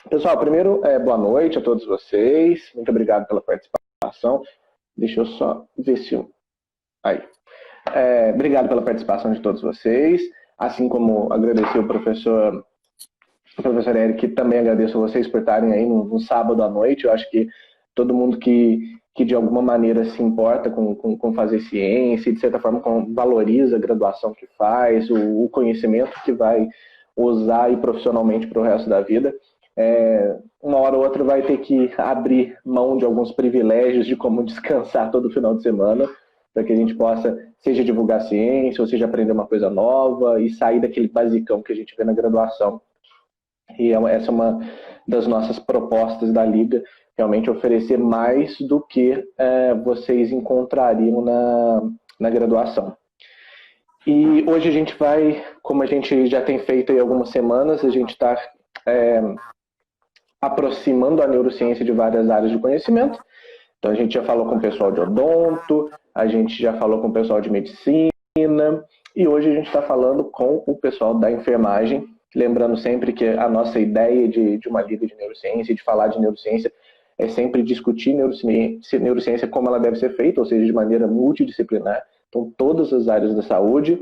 Pessoal, primeiro, boa noite a todos vocês. Muito obrigado pela participação. Deixa eu só ver se... Aí. Obrigado pela participação de todos vocês. Assim como agradecer o professor Eric, também agradeço a vocês por estarem aí no sábado à noite. Eu acho que todo mundo que de alguma maneira se importa com fazer ciência e, de certa forma, valoriza a graduação que faz, o conhecimento que vai usar aí profissionalmente para o resto da vida, uma hora ou outra vai ter que abrir mão de alguns privilégios de como descansar todo final de semana, para que a gente possa, seja divulgar ciência, ou seja aprender uma coisa nova e sair daquele basicão que a gente vê na graduação. E essa é uma das nossas propostas da Liga, realmente oferecer mais do que vocês encontrariam na graduação. E hoje a gente vai, como a gente já tem feito em algumas semanas, a gente está aproximando a neurociência de várias áreas de conhecimento. Então a gente já falou com o pessoal de odonto, a gente já falou com o pessoal de medicina, e hoje a gente está falando com o pessoal da enfermagem. Lembrando sempre que a nossa ideia de uma liga de neurociência, de falar de neurociência, é sempre discutir neurociência como ela deve ser feita, ou seja, de maneira multidisciplinar, então todas as áreas da saúde,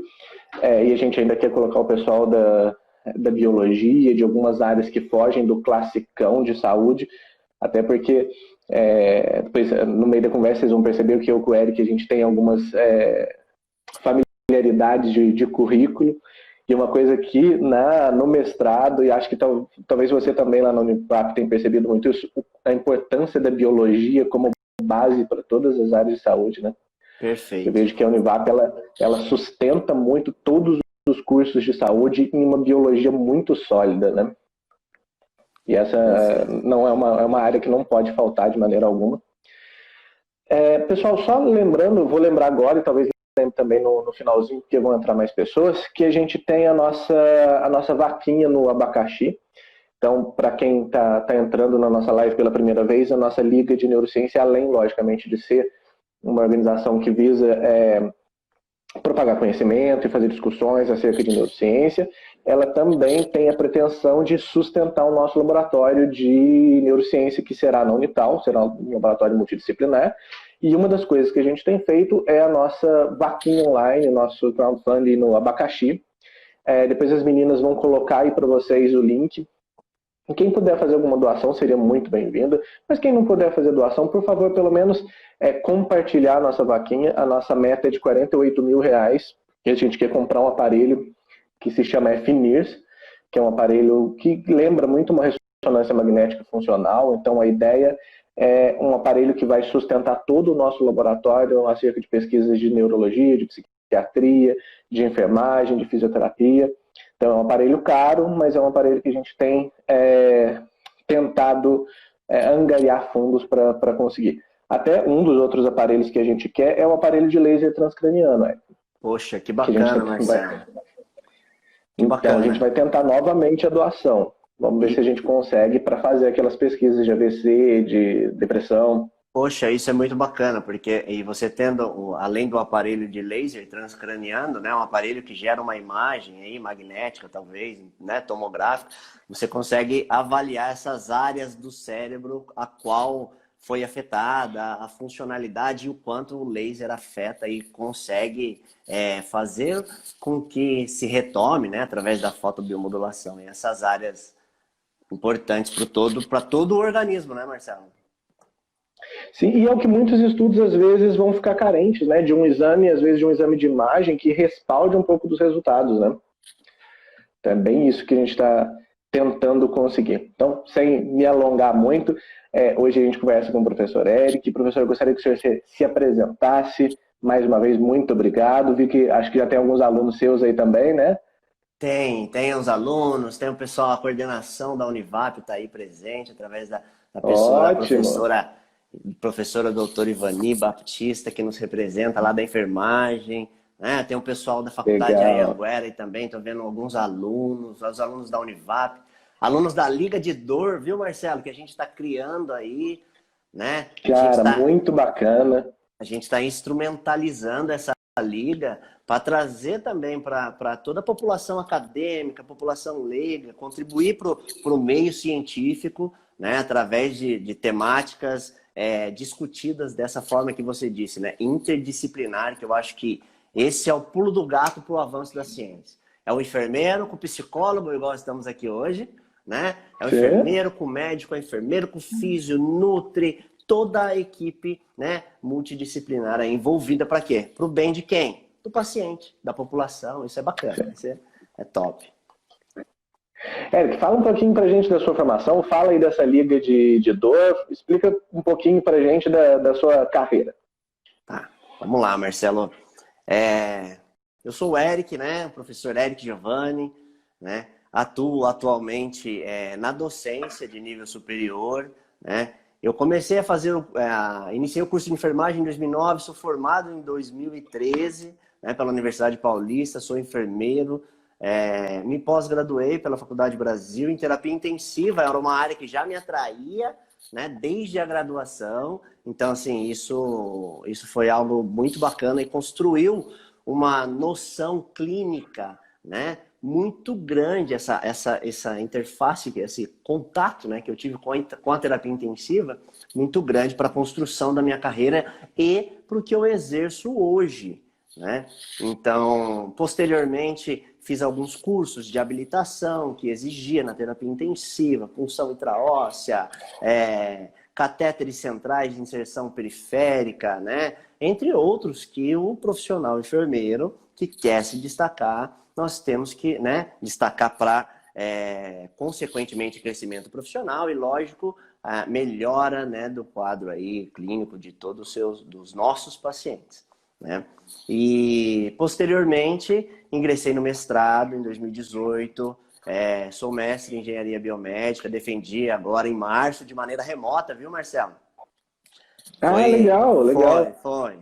e a gente ainda quer colocar o pessoal da biologia, de algumas áreas que fogem do classicão de saúde, até porque depois, no meio da conversa vocês vão perceber que eu com o Eric a gente tem algumas familiaridades de currículo. E uma coisa que no mestrado, e acho que talvez você também lá no Unipap tenha percebido muito isso, a importância da biologia como base para todas as áreas de saúde, né? Perfeito. Eu vejo que a Univap ela sustenta muito todos os cursos de saúde em uma biologia muito sólida, né? E essa não é uma área que não pode faltar de maneira alguma. Pessoal, só lembrando, eu vou lembrar agora e talvez também no finalzinho, porque vão entrar mais pessoas, que a gente tem a nossa vaquinha no abacaxi. Então, para quem está entrando na nossa live pela primeira vez, a nossa Liga de Neurociência, além, logicamente, de ser uma organização que visa propagar conhecimento e fazer discussões acerca de neurociência, ela também tem a pretensão de sustentar o nosso laboratório de neurociência, que será na Unital, será um laboratório multidisciplinar. E uma das coisas que a gente tem feito é a nossa vaquinha online, o nosso crowdfunding no Abacaxi. Depois as meninas vão colocar aí para vocês o link. Quem puder fazer alguma doação seria muito bem-vindo, mas quem não puder fazer doação, por favor, pelo menos compartilhar a nossa vaquinha. A nossa meta é de R$48 mil, e a gente quer comprar um aparelho que se chama FNIRS, que é um aparelho que lembra muito uma ressonância magnética funcional. Então a ideia é um aparelho que vai sustentar todo o nosso laboratório acerca de pesquisas de neurologia, de psiquiatria, de enfermagem, de fisioterapia. Então é um aparelho caro, mas é um aparelho que a gente tem tentado angariar fundos para conseguir. Até um dos outros aparelhos que a gente quer é o aparelho de laser transcraniano. Poxa, que bacana, Marcelo. Então a gente vai tentar novamente a doação. Vamos ver se a gente consegue para fazer aquelas pesquisas de AVC, de depressão. Poxa, isso é muito bacana, porque e você tendo, além do aparelho de laser transcraniano, né, um aparelho que gera uma imagem aí, magnética talvez, né, tomográfica, você consegue avaliar essas áreas do cérebro a qual foi afetada, a funcionalidade e o quanto o laser afeta e consegue fazer com que se retome, né, através da fotobiomodulação, e essas áreas importantes para todo o organismo, né, Marcelo? Sim, e é o que muitos estudos às vezes vão ficar carentes, né? De um exame, às vezes de um exame de imagem que respalde um pouco dos resultados, né? Então é bem isso que a gente está tentando conseguir. Então, sem me alongar muito, hoje a gente conversa com o professor Eric. Professor, eu gostaria que o senhor se apresentasse. Mais uma vez, muito obrigado. Vi que acho que já tem alguns alunos seus aí também, né? Tem os alunos, tem o pessoal, a coordenação da Univap está aí presente, através da pessoa, da professora doutora Ivani Baptista, que nos representa lá da enfermagem, né? Tem o pessoal da faculdade Anhanguera e também, estou vendo alguns alunos, os alunos da Univap, alunos da Liga de Dor, viu, Marcelo, que a gente está criando aí, né? Cara, muito bacana. A gente está instrumentalizando essa liga para trazer também para toda a população acadêmica, população leiga, contribuir para o meio científico, né, através de temáticas discutidas dessa forma que você disse, né, interdisciplinar, que eu acho que esse é o pulo do gato para o avanço da ciência. É o enfermeiro com o psicólogo, igual estamos aqui hoje, né? É o enfermeiro com o médico, é o enfermeiro com o físio, nutri, toda a equipe, né, multidisciplinar aí, envolvida para quê? Para o bem de quem? Do paciente, da população. Isso é bacana, isso é top. Eric, fala um pouquinho pra gente da sua formação, fala aí dessa liga de dor, explica um pouquinho pra gente da sua carreira. Tá, vamos lá, Marcelo. Eu sou o Eric, né, o professor Eric Giovanni, né, atuo atualmente na docência de nível superior, né. Eu comecei a fazer, iniciei o curso de enfermagem em 2009, sou formado em 2013, né, pela Universidade Paulista, sou enfermeiro, me pós-graduei pela Faculdade Brasil em terapia intensiva, era uma área que já me atraía, né, desde a graduação. Então, assim, isso foi algo muito bacana e construiu uma noção clínica, né, muito grande, essa interface, esse contato, né, que eu tive com a terapia intensiva, muito grande para a construção da minha carreira e para o que eu exerço hoje, né? Então, posteriormente, fiz alguns cursos de habilitação que exigia na terapia intensiva, punção intraóssea, catéteres centrais de inserção periférica, né? Entre outros que o profissional enfermeiro que quer se destacar, nós temos que, né, destacar para, consequentemente, crescimento profissional e, lógico, a melhora, né, do quadro aí clínico de todos dos nossos pacientes, né? E, posteriormente, ingressei no mestrado em 2018, sou mestre em engenharia biomédica, defendi agora em março de maneira remota, viu, Marcelo? Legal, legal. Foi.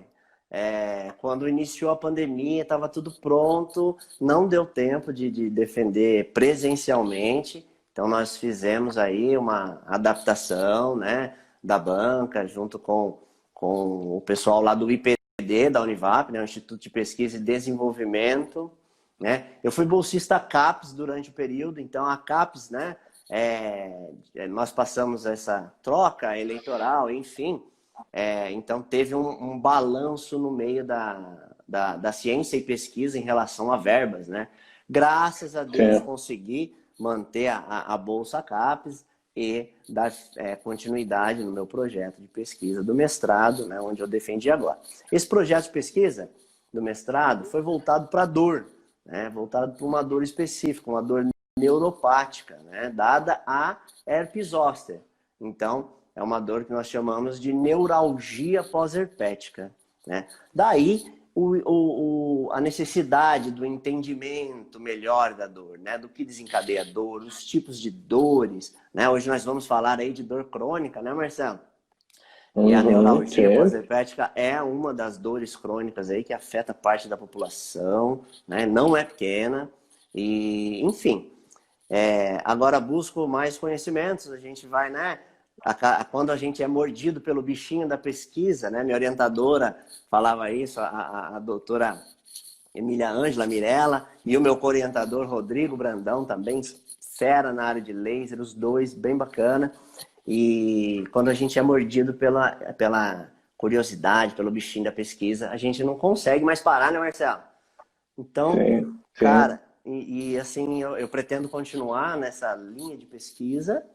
Quando iniciou a pandemia, estava tudo pronto, não deu tempo de defender presencialmente, então nós fizemos aí uma adaptação, né, da banca, junto com o pessoal lá do IPD, da Univap, né, o Instituto de Pesquisa e Desenvolvimento, né? Eu fui bolsista CAPES durante o período, então a CAPES, né, nós passamos essa troca eleitoral, enfim. Então teve um balanço no meio da ciência e pesquisa em relação a verbas, né? Graças a Deus consegui manter a Bolsa CAPES e dar continuidade no meu projeto de pesquisa do mestrado, né, onde eu defendi agora. Esse projeto de pesquisa do mestrado foi voltado para a dor, né, voltado para uma dor específica, uma dor neuropática, né, dada a herpes zoster. Então, é uma dor que nós chamamos de neuralgia pós-herpética, né? Daí a necessidade do entendimento melhor da dor, né? Do que desencadeia a dor, os tipos de dores, né? Hoje nós vamos falar aí de dor crônica, né, Marcelo? E a neuralgia pós-herpética é uma das dores crônicas aí que afeta parte da população, né? Não é pequena e, enfim. Agora busco mais conhecimentos, a gente vai, né? Quando a gente é mordido pelo bichinho da pesquisa, né? Minha orientadora falava isso, a doutora Emília Ângela Mirella, e o meu co-orientador Rodrigo Brandão, também fera na área de laser, os dois, bem bacana. E quando a gente é mordido pela curiosidade, pelo bichinho da pesquisa, a gente não consegue mais parar, né, Marcelo? Então, sim. Cara, e assim, eu pretendo continuar nessa linha de pesquisa,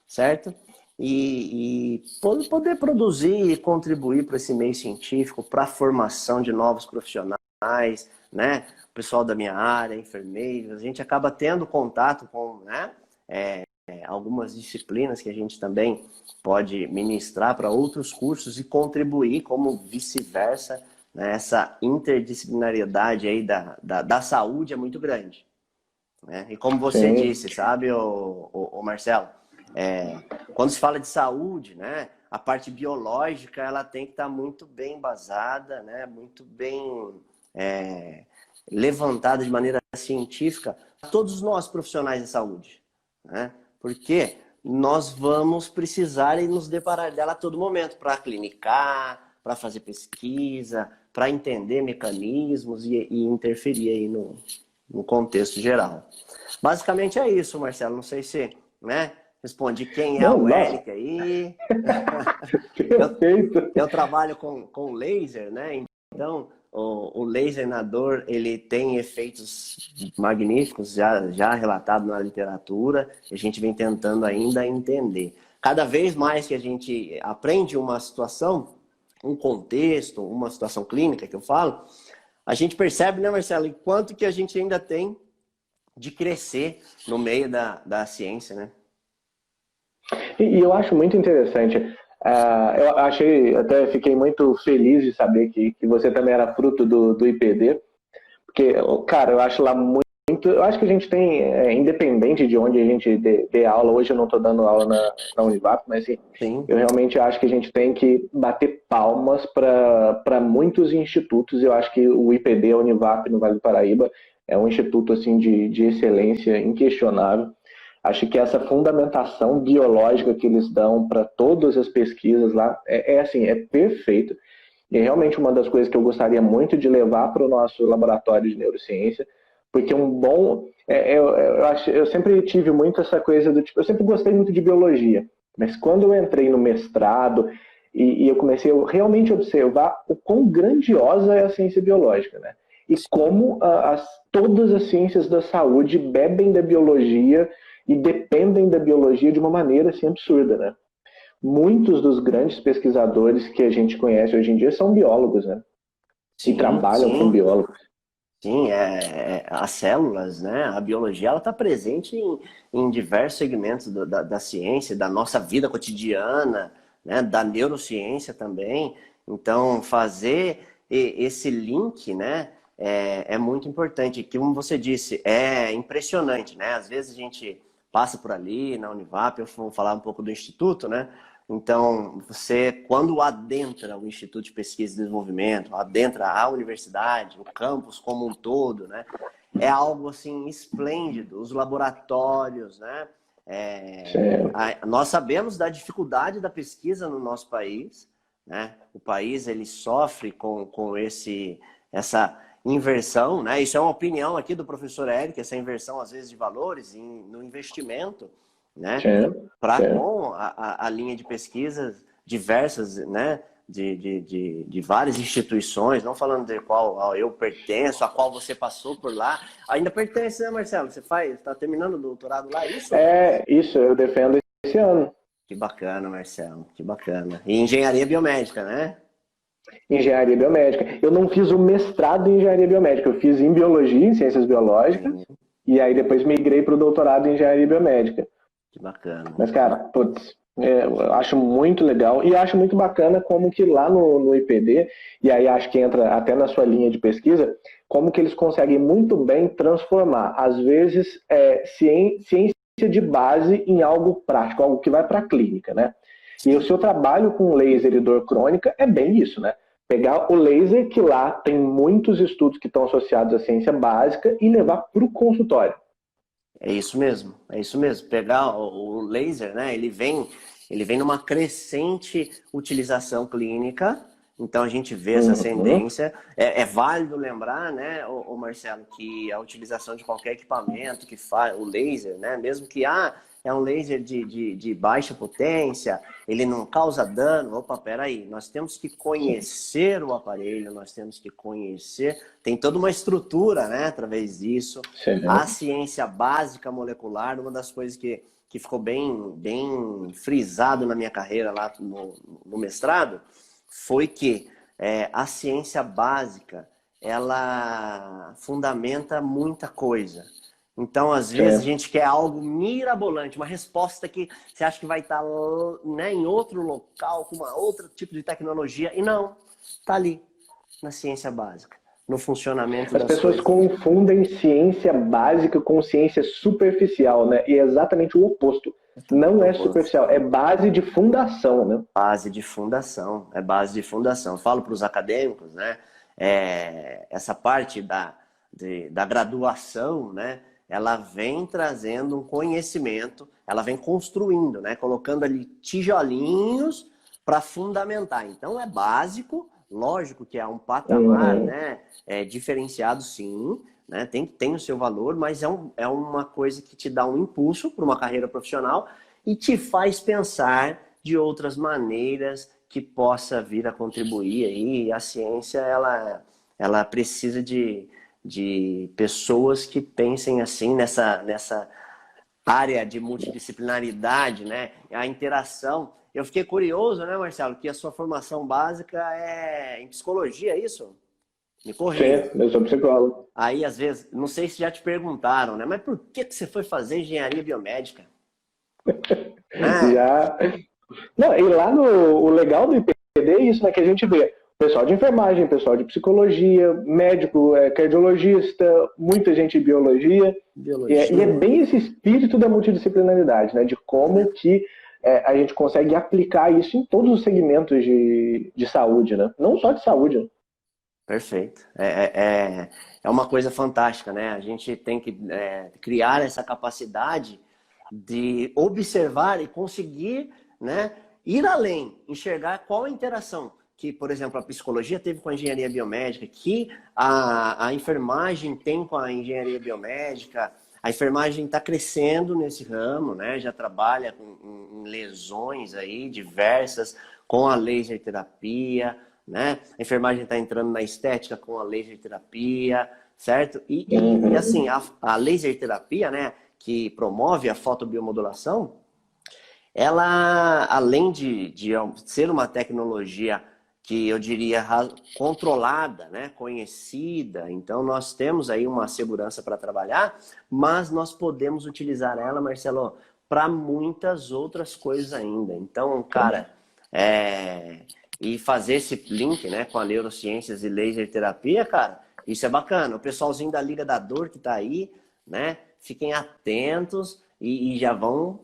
certo? E poder produzir e contribuir para esse meio científico, para a formação de novos profissionais, né? O pessoal da minha área, enfermeiros, a gente acaba tendo contato com, né, algumas disciplinas que a gente também pode ministrar para outros cursos e contribuir como vice-versa, né? Essa interdisciplinariedade aí da saúde é muito grande, né? E como você disse, sabe, o Marcelo, quando se fala de saúde, né, a parte biológica ela tem que estar muito bem embasada, né, muito bem levantada de maneira científica a todos nós profissionais de saúde, né? Porque nós vamos precisar e nos deparar dela a todo momento para clinicar, para fazer pesquisa, para entender mecanismos e interferir aí no contexto geral. Basicamente é isso, Marcelo. Não sei se, né, respondi quem é o Eric aí. Perfeito. Eu trabalho com laser, né? Então, o laser na dor, ele tem efeitos magníficos, já relatado na literatura. A gente vem tentando ainda entender. Cada vez mais que a gente aprende uma situação, um contexto, uma situação clínica que eu falo, a gente percebe, né, Marcelo, quanto que a gente ainda tem de crescer no meio da ciência, né? E eu acho muito interessante. Eu achei, até fiquei muito feliz de saber que você também era fruto do IPD, porque, cara, eu acho lá muito. Eu acho que a gente tem, independente de onde a gente dê aula, hoje eu não estou dando aula na Univap, mas assim, Sim. eu realmente acho que a gente tem que bater palmas para muitos institutos. Eu acho que o IPD, a Univap no Vale do Paraíba, é um instituto assim, de excelência inquestionável. Acho que essa fundamentação biológica que eles dão para todas as pesquisas lá assim, é perfeito. E é realmente uma das coisas que eu gostaria muito de levar para o nosso laboratório de neurociência, porque um bom... eu sempre tive muito essa coisa do tipo... Eu sempre gostei muito de biologia, mas quando eu entrei no mestrado e eu comecei a realmente observar o quão grandiosa é a ciência biológica, né? E como todas as ciências da saúde bebem da biologia e dependem da biologia de uma maneira assim, absurda, né? Muitos dos grandes pesquisadores que a gente conhece hoje em dia são biólogos, né? E Sim, trabalham com sim. biólogos. Sim, as células, né? A biologia, ela está presente em diversos segmentos da ciência, da nossa vida cotidiana, né? Da neurociência também. Então, fazer esse link, né? É muito importante. Que, como você disse, é impressionante, né? Às vezes a gente passa por ali, na Univap, eu vou falar um pouco do Instituto, né? Então, você, quando adentra o Instituto de Pesquisa e Desenvolvimento, adentra a universidade, o campus como um todo, né? É algo, assim, esplêndido. Os laboratórios, né? Nós sabemos da dificuldade da pesquisa no nosso país, né? O país, ele sofre com essa inversão, né? Isso é uma opinião aqui do professor Eric, essa inversão, às vezes, de valores no investimento, né? Com a linha de pesquisas diversas, né? De várias instituições, não falando de qual eu pertenço, a qual você passou por lá. Ainda pertence, né, Marcelo? Você está terminando o doutorado lá, isso? Isso, eu defendo esse ano. Que bacana, Marcelo, que bacana. E engenharia biomédica, né? Engenharia biomédica. Eu não fiz o mestrado em engenharia biomédica, eu fiz em biologia, em ciências biológicas, e aí depois migrei para o doutorado em engenharia biomédica. Que bacana. Mas, cara, putz, eu acho muito legal e acho muito bacana como que lá no IPD, e aí acho que entra até na sua linha de pesquisa, como que eles conseguem muito bem transformar, às vezes, ciência de base em algo prático, algo que vai para a clínica, né? E o seu trabalho com laser e dor crônica é bem isso, né? Pegar o laser, que lá tem muitos estudos que estão associados à ciência básica, e levar para o consultório. É isso mesmo, é isso mesmo. Pegar o laser, né? Ele vem numa crescente utilização clínica. Então a gente vê essa tendência. É válido lembrar, né, o Marcelo, que a utilização de qualquer equipamento que faz o laser, né, mesmo que é um laser de baixa potência, ele não causa dano. Opa, peraí, nós temos que conhecer o aparelho, nós temos que conhecer, tem toda uma estrutura, né, através disso. A ciência básica molecular, uma das coisas que ficou bem frisado na minha carreira lá no mestrado, foi que a ciência básica, ela fundamenta muita coisa. Então, às vezes, a gente quer algo mirabolante, uma resposta que você acha que vai estar, né, em outro local, com outro tipo de tecnologia, e não, está ali, na ciência básica, no funcionamento das coisas. As pessoas confundem ciência básica com ciência superficial, né? E é exatamente o oposto. Não é superficial, é base de fundação, né? Base de fundação, é base de fundação. Eu falo para os acadêmicos, né? Essa parte da graduação, né? Ela vem trazendo um conhecimento, ela vem construindo, né? Colocando ali tijolinhos para fundamentar. Então é básico, Lógico que é um patamar, né, diferenciado, sim, né, tem o seu valor, mas é uma coisa que te dá um impulso para uma carreira profissional e te faz pensar de outras maneiras que possa vir a contribuir aí. A ciência, ela precisa de pessoas que pensem assim nessa área de multidisciplinaridade, né? A interação. Eu fiquei curioso, né, Marcelo, que a sua formação básica é em psicologia, é isso? Me corrija. Sim, eu sou psicólogo. Aí, às vezes, não sei se já te perguntaram, né? Mas por que você foi fazer engenharia biomédica? Ah, Já. Não, e lá o legal do IPD é isso, né? Que a gente vê pessoal de enfermagem, pessoal de psicologia, médico, cardiologista, muita gente de biologia. E é biologia. bem esse espírito da multidisciplinaridade, né? De como que a gente consegue aplicar isso em todos os segmentos de saúde, né? Não só de saúde. Né? Perfeito. É uma coisa fantástica, né? A gente tem que criar essa capacidade de observar e conseguir, né, ir além, enxergar qual a interação que, por exemplo, a psicologia teve com a engenharia biomédica, que a enfermagem tem com a engenharia biomédica. A enfermagem está crescendo nesse ramo, né? Já trabalha em lesões aí diversas, com a laser terapia, né? A enfermagem está entrando na estética com a laser terapia, certo? E assim, a laser terapia, né, que promove a fotobiomodulação, ela, além de ser uma tecnologia que eu diria controlada, né, conhecida, então nós temos aí uma segurança para trabalhar, mas nós podemos utilizar ela, Marcelo, para muitas outras coisas ainda. Então, cara, e fazer esse link, né, com a neurociências e laser terapia, cara, isso é bacana. O pessoalzinho da Liga da Dor que está aí, né, fiquem atentos e já vão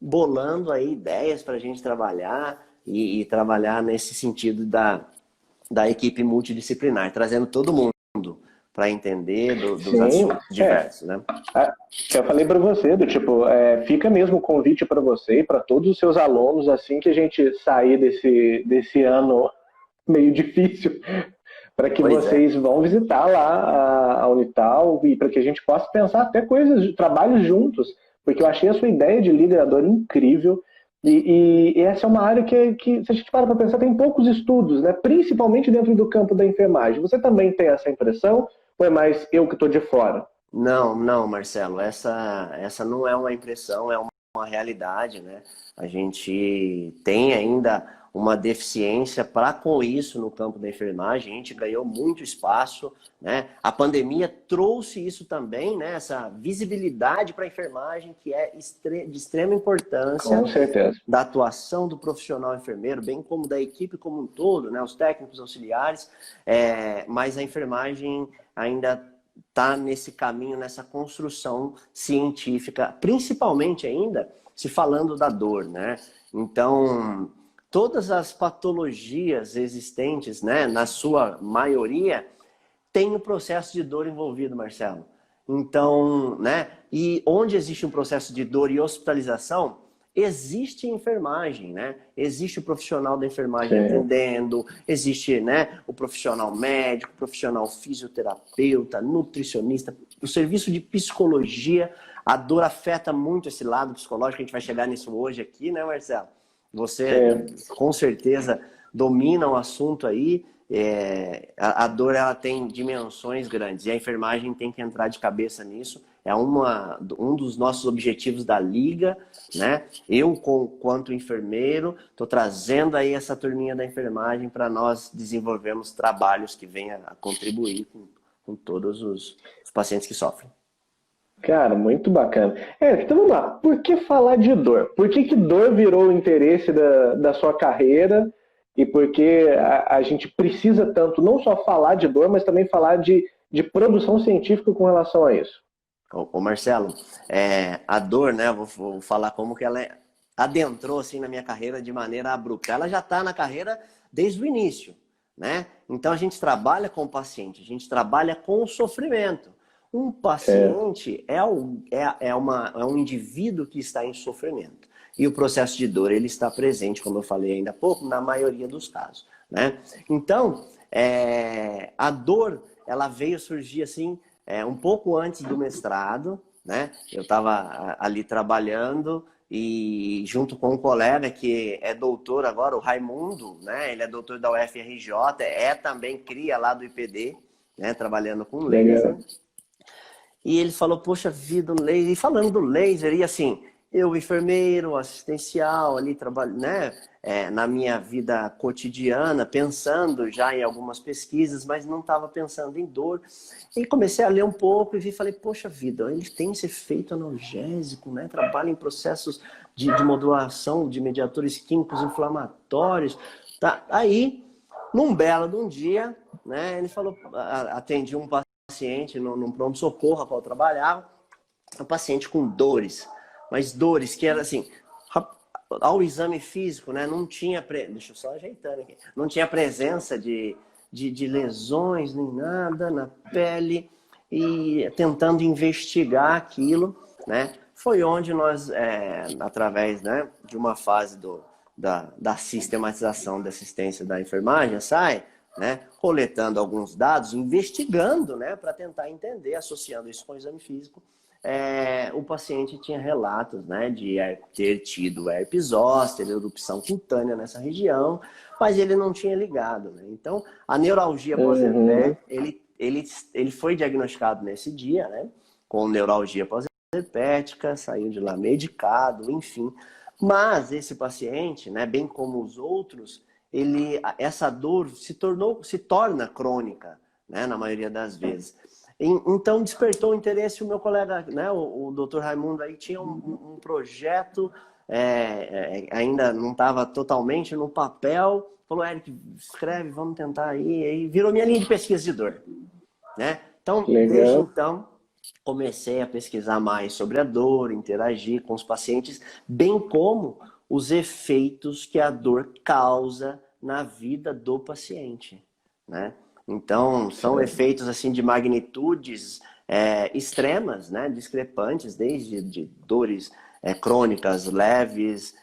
bolando aí ideias para a gente trabalhar e trabalhar nesse sentido da equipe multidisciplinar, trazendo todo mundo para entender dos Sim, assuntos diversos, né? Eu falei para você, do tipo, fica mesmo o convite para você e para todos os seus alunos, assim que a gente sair desse ano meio difícil, para que Pois é. vocês vão visitar lá a Unital e para que a gente possa pensar até coisas, de trabalhos juntos, porque eu achei a sua ideia de liderador incrível e essa é uma área que, se a gente para pensar, tem poucos estudos, né? Principalmente dentro do campo da enfermagem. Você também tem essa impressão ou é mais eu que estou de fora? Não, não, Marcelo, essa não é uma impressão, é uma realidade, né? A gente tem ainda uma deficiência para com isso no campo da enfermagem, a gente ganhou muito espaço, né? A pandemia trouxe isso também, né? Essa visibilidade para a enfermagem que é de extrema importância Com certeza. da atuação do profissional enfermeiro, bem como da equipe como um todo, né? Os técnicos auxiliares, mas a enfermagem ainda está nesse caminho, nessa construção científica, principalmente ainda se falando da dor, né? Então, todas as patologias existentes, né, na sua maioria, tem o processo de dor envolvido, Marcelo. Então, né, e onde existe um processo de dor e hospitalização, existe enfermagem, né? Existe o profissional da enfermagem Sim. atendendo, existe, né, o profissional médico, o profissional fisioterapeuta, nutricionista, o serviço de psicologia. A dor afeta muito esse lado psicológico, a gente vai chegar nisso hoje aqui, né, Marcelo? Você, com certeza, domina o assunto aí. A dor, ela tem dimensões grandes e a enfermagem tem que entrar de cabeça nisso. É um dos nossos objetivos da Liga, né? Eu, quanto enfermeiro, estou trazendo aí essa turminha da enfermagem para nós desenvolvermos trabalhos que venham a contribuir com todos os pacientes que sofrem. Cara, muito bacana. Então vamos lá. Por que falar de dor? Por que dor virou o interesse da sua carreira? E por que a gente precisa tanto não só falar de dor, mas também falar de produção científica com relação a isso? Ô Marcelo, a dor, né? Vou falar como que ela adentrou assim na minha carreira de maneira abrupta. Ela já está na carreira desde o início, né? Então a gente trabalha com o paciente, a gente trabalha com o sofrimento. Um paciente é um indivíduo que está em sofrimento. E o processo de dor, ele está presente, como eu falei ainda há pouco, na maioria dos casos. né? Então, a dor, ela veio surgir assim, um pouco antes do mestrado, né? Eu estava ali trabalhando e junto com um colega que é doutor agora, o Raimundo, né? Ele é doutor da UFRJ, também cria lá do IPD, né? Trabalhando com laser. Legal. E ele falou, poxa vida, o laser. E falando do laser, e assim, eu, enfermeiro, assistencial, ali trabalho, né? Na minha vida cotidiana, pensando já em algumas pesquisas, mas não estava pensando em dor. E comecei a ler um pouco e vi, falei, poxa vida, ele tem esse efeito analgésico, né? Trabalha em processos de modulação de mediadores químicos inflamatórios. Tá? Aí, num belo de um dia, né? Ele falou, atendi um paciente num pronto-socorro a qual eu trabalhava, um paciente com dores, mas dores que era assim, ao exame físico, né, não tinha, deixa eu só ajeitando aqui, não tinha presença de lesões nem nada na pele, e tentando investigar aquilo, né, foi onde nós, através, né, de uma fase da sistematização da assistência da enfermagem, sai, né, coletando alguns dados, investigando, né, para tentar entender, associando isso com o exame físico, o paciente tinha relatos, né, de ter tido herpes zoster, erupção cutânea nessa região, mas ele não tinha ligado, né? Então, a neuralgia pós-herpética, ele foi diagnosticado nesse dia, né, com neuralgia pós-herpética, saiu de lá medicado, enfim. Mas esse paciente, né, bem como os outros, essa dor se torna crônica, né, na maioria das vezes. Então despertou o interesse o meu colega, né, o Dr. Raimundo, aí tinha um projeto, ainda não estava totalmente no papel, falou, Eric, escreve, vamos tentar aí virou minha linha de pesquisa de dor, né? Então, desde Legal. então, comecei a pesquisar mais sobre a dor, interagir com os pacientes, bem como os efeitos que a dor causa na vida do paciente, né? Então, são efeitos assim de magnitudes extremas, né? Discrepantes, desde de dores crônicas leves,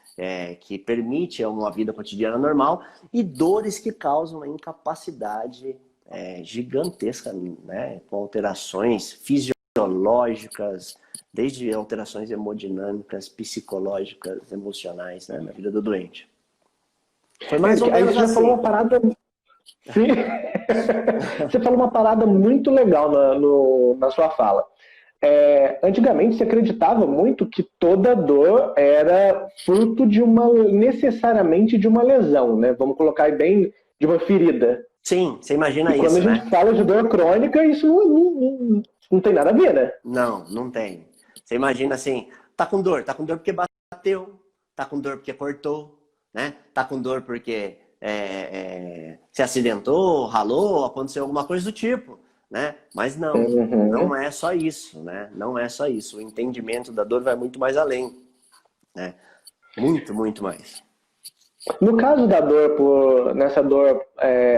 que permite uma vida cotidiana normal, e dores que causam uma incapacidade gigantesca, né? Com alterações fisiológicas, desde alterações hemodinâmicas, psicológicas, emocionais, né? Na vida do doente. Foi mais ou Aí menos você já assim. falou uma parada. Sim. Você falou uma parada muito legal na sua fala. Antigamente se acreditava muito que toda dor era fruto necessariamente de uma lesão, né? Vamos colocar aí bem de uma ferida. Sim, você imagina E quando isso, a gente né? fala de dor crônica, isso não tem nada a ver, né? Não tem. Você imagina assim, tá com dor porque bateu, tá com dor porque cortou, né? Tá com dor porque se acidentou, ralou, aconteceu alguma coisa do tipo, né? Mas não é só isso, né? Não é só isso. O entendimento da dor vai muito mais além, né? Muito, muito mais. No caso da dor, nessa dor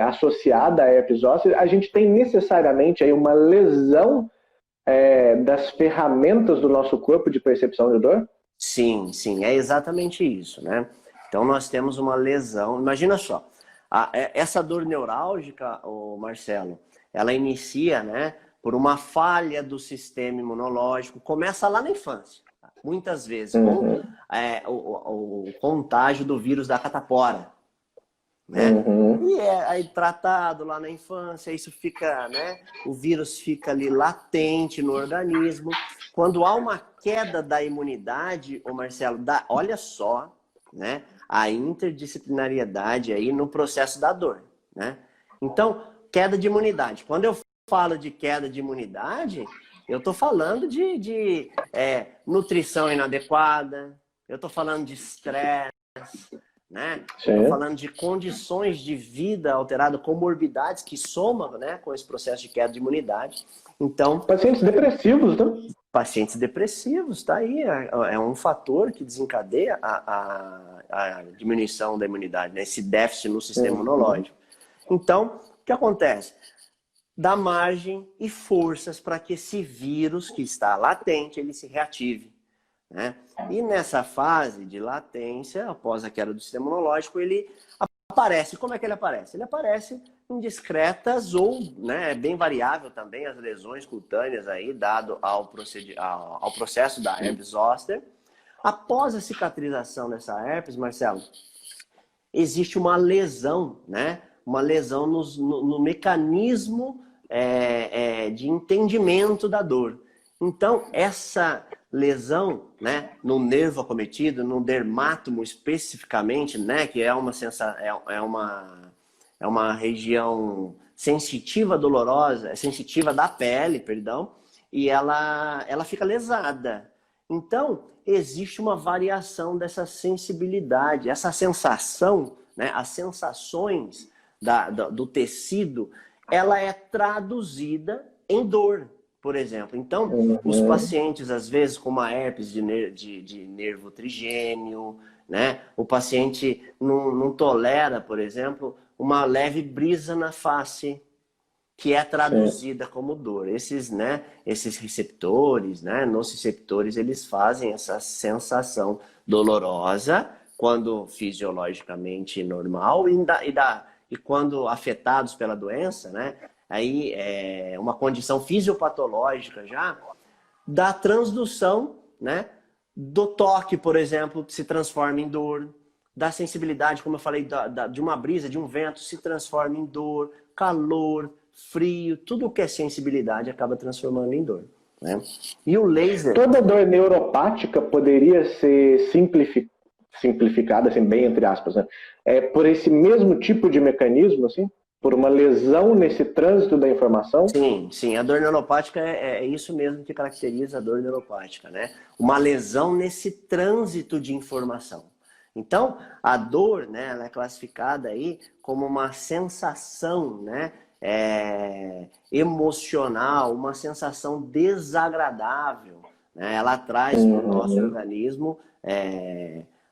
associada a herpes zoster, a gente tem necessariamente aí uma lesão das ferramentas do nosso corpo de percepção de dor? Sim, é exatamente isso, né? Então nós temos uma lesão, imagina só, essa dor neurálgica, Marcelo, ela inicia, né, por uma falha do sistema imunológico, começa lá na infância, muitas vezes, com o contágio do vírus da catapora, né? E aí tratado lá na infância, isso fica, né? O vírus fica ali latente no organismo. Quando há uma queda da imunidade, Marcelo, olha só, né? A interdisciplinariedade aí no processo da dor, né? Então, queda de imunidade. Quando eu falo de queda de imunidade, eu estou falando de nutrição inadequada, eu estou falando de estresse, né? Eu estou falando de condições de vida alteradas, comorbidades que somam, né, com esse processo de queda de imunidade. Então, pacientes depressivos, né? Pacientes depressivos, tá aí, é um fator que desencadeia a diminuição da imunidade, né? Esse déficit no sistema imunológico. Então, o que acontece? Dá margem e forças para que esse vírus que está latente, ele se reative, né? E nessa fase de latência, após a queda do sistema imunológico, ele aparece. Como é que ele aparece? Ele aparece indiscretas ou, né, é bem variável também as lesões cutâneas aí, dado ao processo da herpes zoster. Após a cicatrização dessa herpes, Marcelo, existe uma lesão, né? Uma lesão no mecanismo de entendimento da dor. Então, essa lesão, né, no nervo acometido, no dermátomo especificamente, né, que é uma região sensitiva, dolorosa, sensitiva da pele, perdão, e ela fica lesada. Então, existe uma variação dessa sensibilidade, essa sensação, né, as sensações do tecido, ela é traduzida em dor, por exemplo. Então, os pacientes, às vezes, com uma herpes de nervo trigêmeo, né, o paciente não tolera, por exemplo, uma leve brisa na face, que é traduzida como dor. Esses receptores, né, nociceptores, eles fazem essa sensação dolorosa quando fisiologicamente normal e quando afetados pela doença, né, aí é uma condição fisiopatológica já, da transdução, né, do toque, por exemplo, que se transforma em dor, da sensibilidade, como eu falei, de uma brisa, de um vento, se transforma em dor, calor, frio, tudo que é sensibilidade acaba transformando em dor, né? E o laser... Toda dor neuropática poderia ser simplificada, assim, bem entre aspas, né? Por esse mesmo tipo de mecanismo, assim? Por uma lesão nesse trânsito da informação? Sim. A dor neuropática é isso mesmo que caracteriza a dor neuropática, né? Uma lesão nesse trânsito de informação. Então, a dor, né, ela é classificada aí como uma sensação, né, emocional, uma sensação desagradável, né? Ela traz para o nosso organismo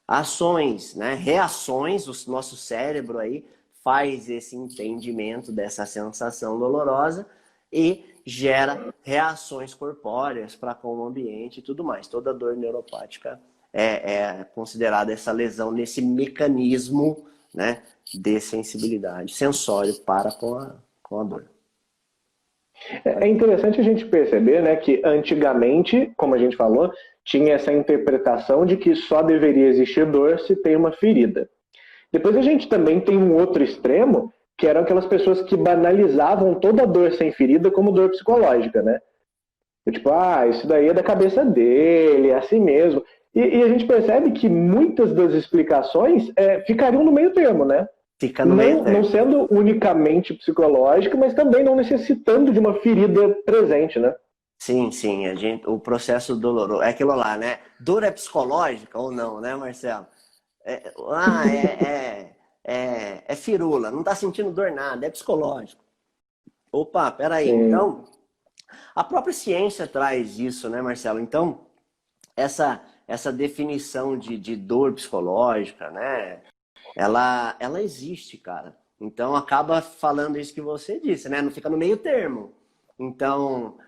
ações, né, reações, o nosso cérebro aí faz esse entendimento dessa sensação dolorosa e gera reações corpóreas para com o ambiente e tudo mais. Toda dor neuropática é considerada essa lesão nesse mecanismo, né, de sensibilidade, sensório para com a dor. É interessante a gente perceber, né, que antigamente, como a gente falou, tinha essa interpretação de que só deveria existir dor se tem uma ferida. Depois a gente também tem um outro extremo, que eram aquelas pessoas que banalizavam toda dor sem ferida como dor psicológica, né? Tipo, isso daí é da cabeça dele, é assim mesmo. E a gente percebe que muitas das explicações ficariam no meio termo, né? Fica no meio termo. Não sendo unicamente psicológica, mas também não necessitando de uma ferida presente, né? Sim, o processo doloroso, é aquilo lá, né? Dor é psicológica ou não, né, Marcelo? É firula, não tá sentindo dor nada, é psicológico. Opa, peraí, então, a própria ciência traz isso, né, Marcelo? Então, essa definição de dor psicológica, né, ela existe, cara. Então, acaba falando isso que você disse, né, não fica no meio termo. Então,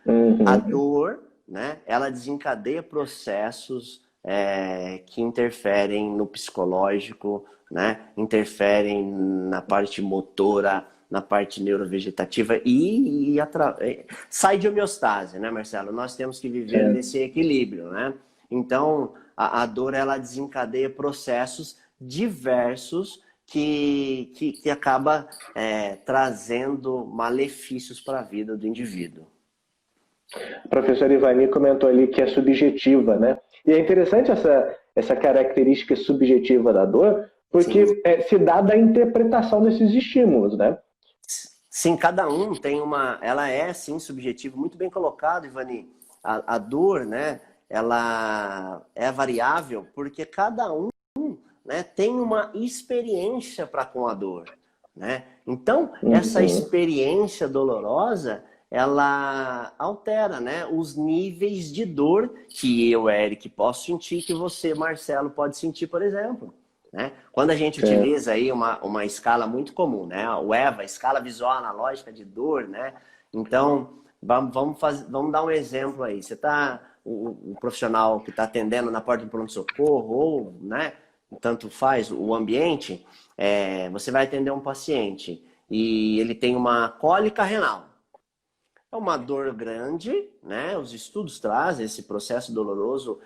a dor, né, ela desencadeia processos que interferem no psicológico, né? Interferem na parte motora, na parte neurovegetativa e sai de homeostase, né, Marcelo? Nós temos que viver nesse equilíbrio, né? Então, a dor, ela desencadeia processos diversos que acaba trazendo malefícios para a vida do indivíduo. A professora Ivani comentou ali que é subjetiva, né? E é interessante essa característica subjetiva da dor, porque se dá da interpretação desses estímulos, né? Sim, cada um tem ela é, sim, subjetiva. Muito bem colocado, Ivani. A dor, né? Ela é variável porque cada um, né, tem uma experiência para com a dor, né? Então, essa experiência dolorosa, ela altera, né, os níveis de dor que eu, Eric, posso sentir, que você, Marcelo, pode sentir, por exemplo. Né? Quando a gente utiliza aí uma escala muito comum, né? O EVA, Escala Visual Analógica de Dor, né? Então, vamos dar um exemplo aí. Você tá, o profissional que está atendendo na porta do pronto-socorro ou, né, tanto faz o ambiente, você vai atender um paciente e ele tem uma cólica renal. É uma dor grande, né? Os estudos trazem esse processo doloroso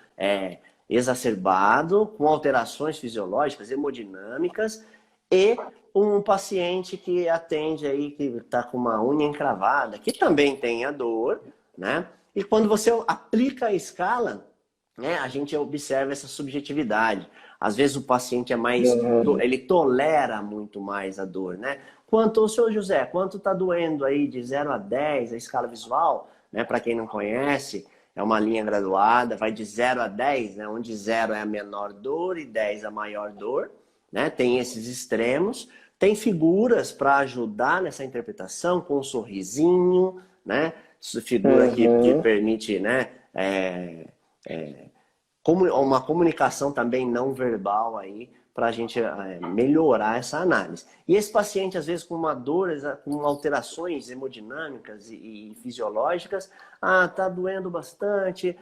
exacerbado, com alterações fisiológicas, hemodinâmicas, e um paciente que atende aí, que está com uma unha encravada, que também tem a dor, né? E quando você aplica a escala, né, a gente observa essa subjetividade. Às vezes o paciente ele tolera muito mais a dor, né? Quanto, senhor José, quanto está doendo aí de 0 a 10, a escala visual, né? Para quem não conhece, é uma linha graduada, vai de 0 a 10, né? Onde 0 é a menor dor e 10 a maior dor, né? Tem esses extremos. Tem figuras para ajudar nessa interpretação, com um sorrisinho, né? Figura que permite, né? Uma comunicação também não verbal aí para a gente melhorar essa análise. E esse paciente, às vezes, com uma dor, com alterações hemodinâmicas e fisiológicas, tá doendo bastante,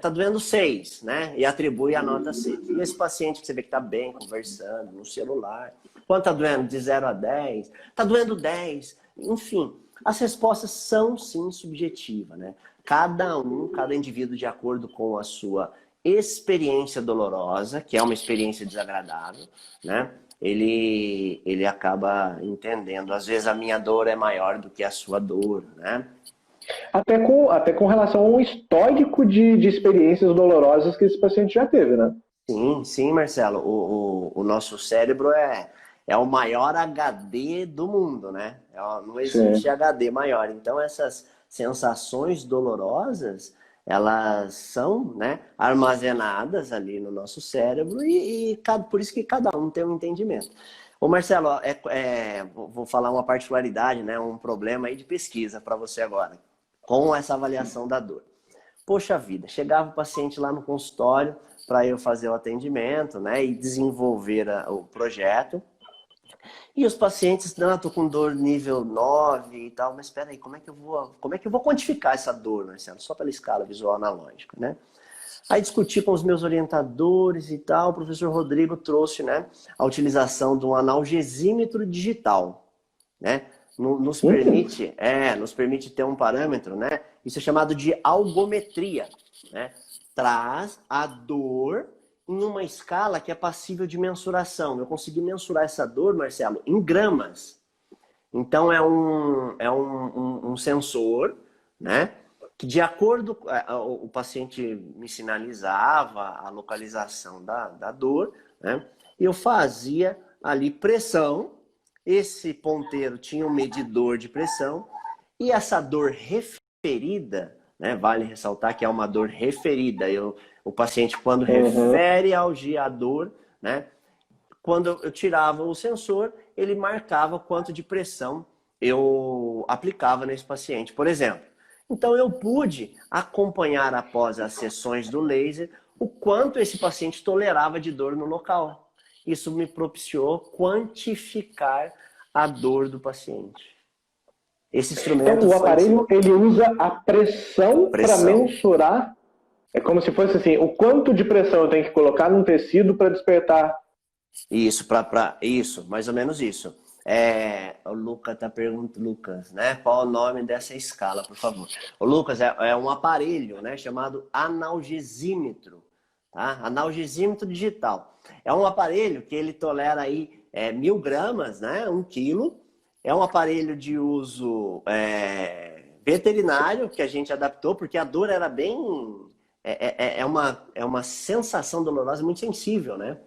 tá doendo 6, né? E atribui a nota 6. E esse paciente que você vê que está bem, conversando no celular, quanto tá doendo? De 0 a 10? Tá doendo 10. Enfim, as respostas são, sim, subjetivas, né? Cada indivíduo, de acordo com a sua experiência dolorosa, que é uma experiência desagradável, né? Ele acaba entendendo. Às vezes a minha dor é maior do que a sua dor, né? Até com relação a um histórico de experiências dolorosas que esse paciente já teve, né? Sim, sim, Marcelo. O nosso cérebro é o maior HD do mundo, né? Não existe Sim. HD maior. Então essas sensações dolorosas, elas são, né, armazenadas ali no nosso cérebro por isso que cada um tem um entendimento. Ô Marcelo, vou falar uma particularidade, né, um problema aí de pesquisa para você agora, com essa avaliação da dor. Poxa vida, chegava o paciente lá no consultório para eu fazer o atendimento, né, e desenvolver o projeto. E os pacientes, não, estou com dor nível 9 e tal, mas espera aí, como é que eu vou quantificar essa dor, Marcelo? Só pela escala visual analógica, né? Aí discuti com os meus orientadores e tal, o professor Rodrigo trouxe, né, a utilização de um analgesímetro digital, né? Nos permite ter um parâmetro, né? Isso é chamado de algometria, né? Traz a dor em uma escala que é passível de mensuração. Eu consegui mensurar essa dor, Marcelo, em gramas. Então é um sensor, né? Que de acordo, o paciente me sinalizava a localização da dor, né? E eu fazia ali pressão. Esse ponteiro tinha um medidor de pressão e essa dor referida, né? Vale ressaltar que é uma dor referida. O paciente, quando refere a dor, né? Quando eu tirava o sensor, ele marcava quanto de pressão eu aplicava nesse paciente, por exemplo. Então eu pude acompanhar após as sessões do laser o quanto esse paciente tolerava de dor no local. Isso me propiciou quantificar a dor do paciente. Esse instrumento Então, o aparelho ele usa a pressão para pressão. mensurar. É como se fosse assim, o quanto de pressão eu tenho que colocar num tecido para despertar. Isso, mais ou menos isso. O Lucas está perguntando, Lucas, né? Qual o nome dessa escala, por favor? O Lucas é um aparelho, né, chamado analgesímetro, tá? Analgesímetro digital. É um aparelho que ele tolera aí 1.000 gramas, né? 1 quilo. É um aparelho de uso veterinário que a gente adaptou, porque a dor era bem... É uma sensação dolorosa muito sensível, né?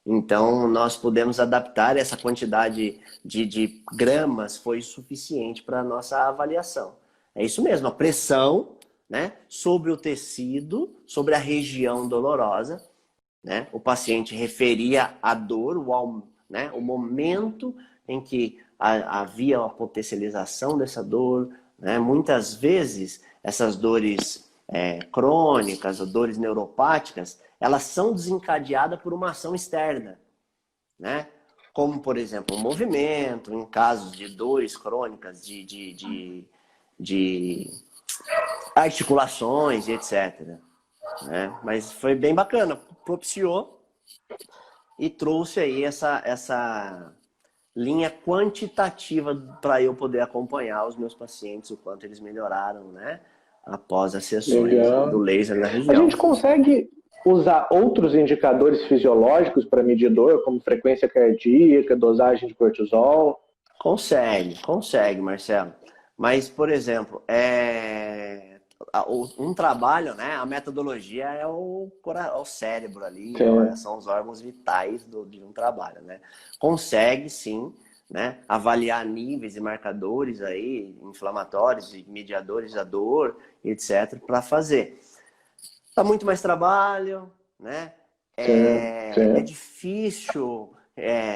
Então, nós pudemos adaptar essa quantidade de gramas, foi suficiente para a nossa avaliação. É isso mesmo, a pressão, né, sobre o tecido, sobre a região dolorosa, né? O paciente referia a dor, né, o momento em que havia a potencialização dessa dor, né? Muitas vezes, essas dores crônicas ou dores neuropáticas, elas são desencadeadas por uma ação externa, né? Como, por exemplo, um movimento, em casos de dores crônicas de articulações e etc. Né? Mas foi bem bacana, propiciou. e trouxe aí essa linha quantitativa para eu poder acompanhar os meus pacientes, o quanto eles melhoraram, né? Após as sessões do laser na A região. gente consegue usar outros indicadores fisiológicos para medir dor, como frequência cardíaca, dosagem de cortisol? Consegue, Marcelo. Mas, por exemplo, um trabalho, né? A metodologia é o cérebro ali, são os órgãos vitais de um trabalho, né? Consegue, sim, né, avaliar níveis e marcadores aí, inflamatórios e mediadores da dor, etc., para fazer. Dá muito mais trabalho, né? É difícil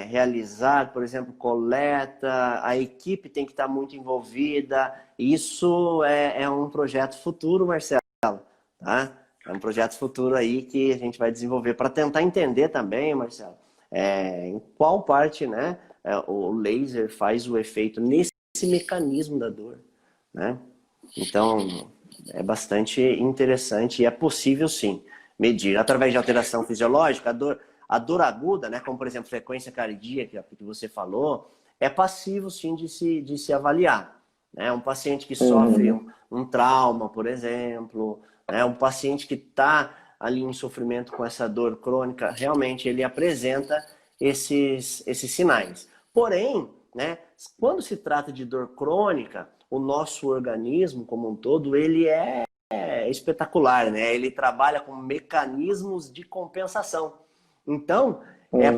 realizar, por exemplo, coleta, a equipe tem que estar muito envolvida. Isso é um projeto futuro, Marcelo, tá? É um projeto futuro aí que a gente vai desenvolver para tentar entender também, Marcelo, em qual parte, né, o laser faz o efeito nesse mecanismo da dor, né? Então, é bastante interessante e é possível, sim, medir. Através de alteração fisiológica, a dor aguda, né, como, por exemplo, frequência cardíaca, que você falou, é passível, sim, de se avaliar. Né? Um paciente que sofre um trauma, por exemplo, né? Um paciente que está ali em sofrimento com essa dor crônica, realmente ele apresenta esses sinais. Porém, né, quando se trata de dor crônica, o nosso organismo como um todo, ele é espetacular, né? Ele trabalha com mecanismos de compensação. Então,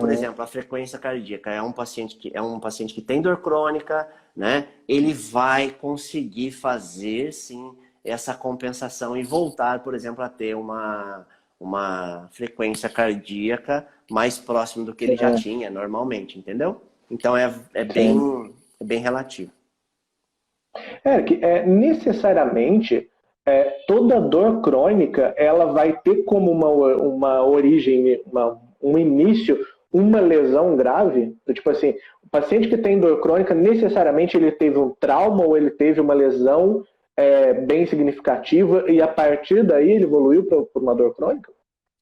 por exemplo, a frequência cardíaca é um paciente que tem dor crônica, né? Ele vai conseguir fazer, sim, essa compensação e voltar, por exemplo, a ter uma frequência cardíaca mais próxima do que ele já tinha normalmente, entendeu? Então, é bem relativo. Necessariamente, toda dor crônica ela vai ter como uma origem, um início, uma lesão grave. Tipo assim, o paciente que tem dor crônica, necessariamente ele teve um trauma ou ele teve uma lesão bem significativa e a partir daí ele evoluiu para uma dor crônica?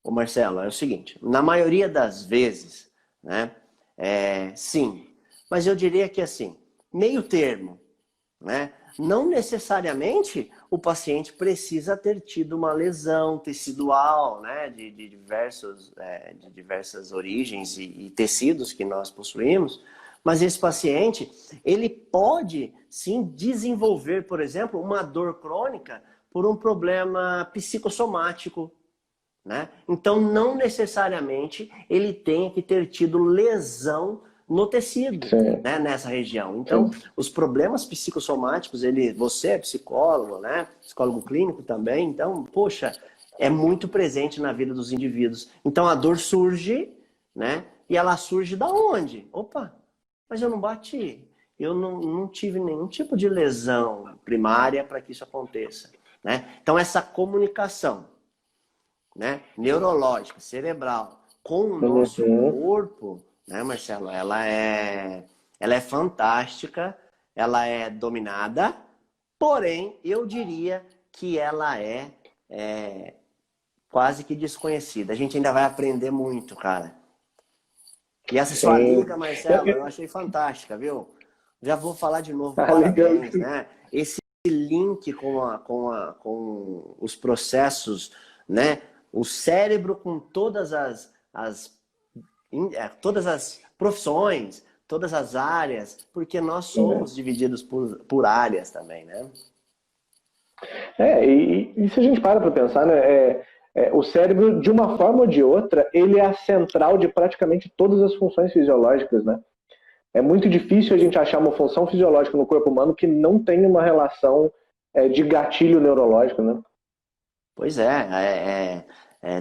Ô Marcelo, é o seguinte, na maioria das vezes, né, sim, mas eu diria que assim, meio termo, né? Não necessariamente o paciente precisa ter tido uma lesão tecidual, né, de diversas origens e tecidos que nós possuímos, mas esse paciente, ele pode sim desenvolver, por exemplo, uma dor crônica por um problema psicossomático, né? Então, não necessariamente ele tenha que ter tido lesão no tecido, né, nessa região. Então, os problemas psicossomáticos, você é psicólogo, né? Psicólogo clínico também, então, poxa, é muito presente na vida dos indivíduos. Então, a dor surge, né? E ela surge da onde? Opa, mas eu não bati, eu não tive nenhum tipo de lesão primária para que isso aconteça, né? Então, essa comunicação, né, neurológica, cerebral, com o nosso corpo, né, Marcelo, ela é fantástica, ela é dominada, porém, eu diria que ela é quase que desconhecida. A gente ainda vai aprender muito, cara. E essa sua amiga, Marcelo, eu achei fantástica, viu? Já vou falar de novo, parabéns, né? Esse link com os processos, né? O cérebro com todas as profissões, todas as áreas, porque nós somos divididos por áreas também, né? E se a gente para pensar, né, o cérebro, de uma forma ou de outra, ele é a central de praticamente todas as funções fisiológicas, né? É muito difícil a gente achar uma função fisiológica no corpo humano que não tenha uma relação de gatilho neurológico, né? Pois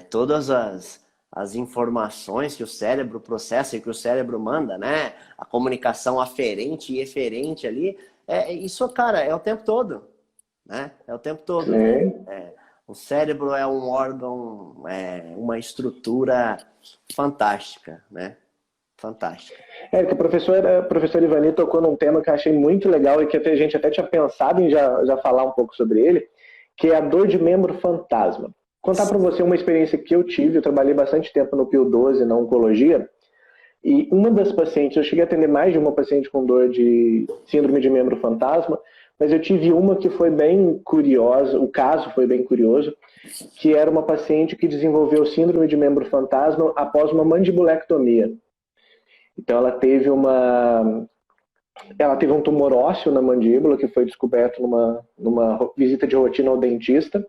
todas as informações que o cérebro processa e que o cérebro manda, né? A comunicação aferente e eferente ali, isso, cara, é o tempo todo, né? É o tempo todo. O cérebro é um órgão, uma estrutura fantástica, né? Fantástica. Que a professora Ivani tocou num tema que eu achei muito legal e que a gente até tinha pensado em já falar um pouco sobre ele, que é a dor de membro fantasma. Contar para você uma experiência que eu tive. Eu trabalhei bastante tempo no Pio 12, na oncologia, E uma das pacientes, eu cheguei a atender mais de uma paciente com dor de síndrome de membro fantasma, mas eu tive uma que foi bem curiosa, o caso foi bem curioso, que era uma paciente que desenvolveu síndrome de membro fantasma após uma mandibulectomia. Então ela teve um tumor ósseo na mandíbula que foi descoberto numa visita de rotina ao dentista.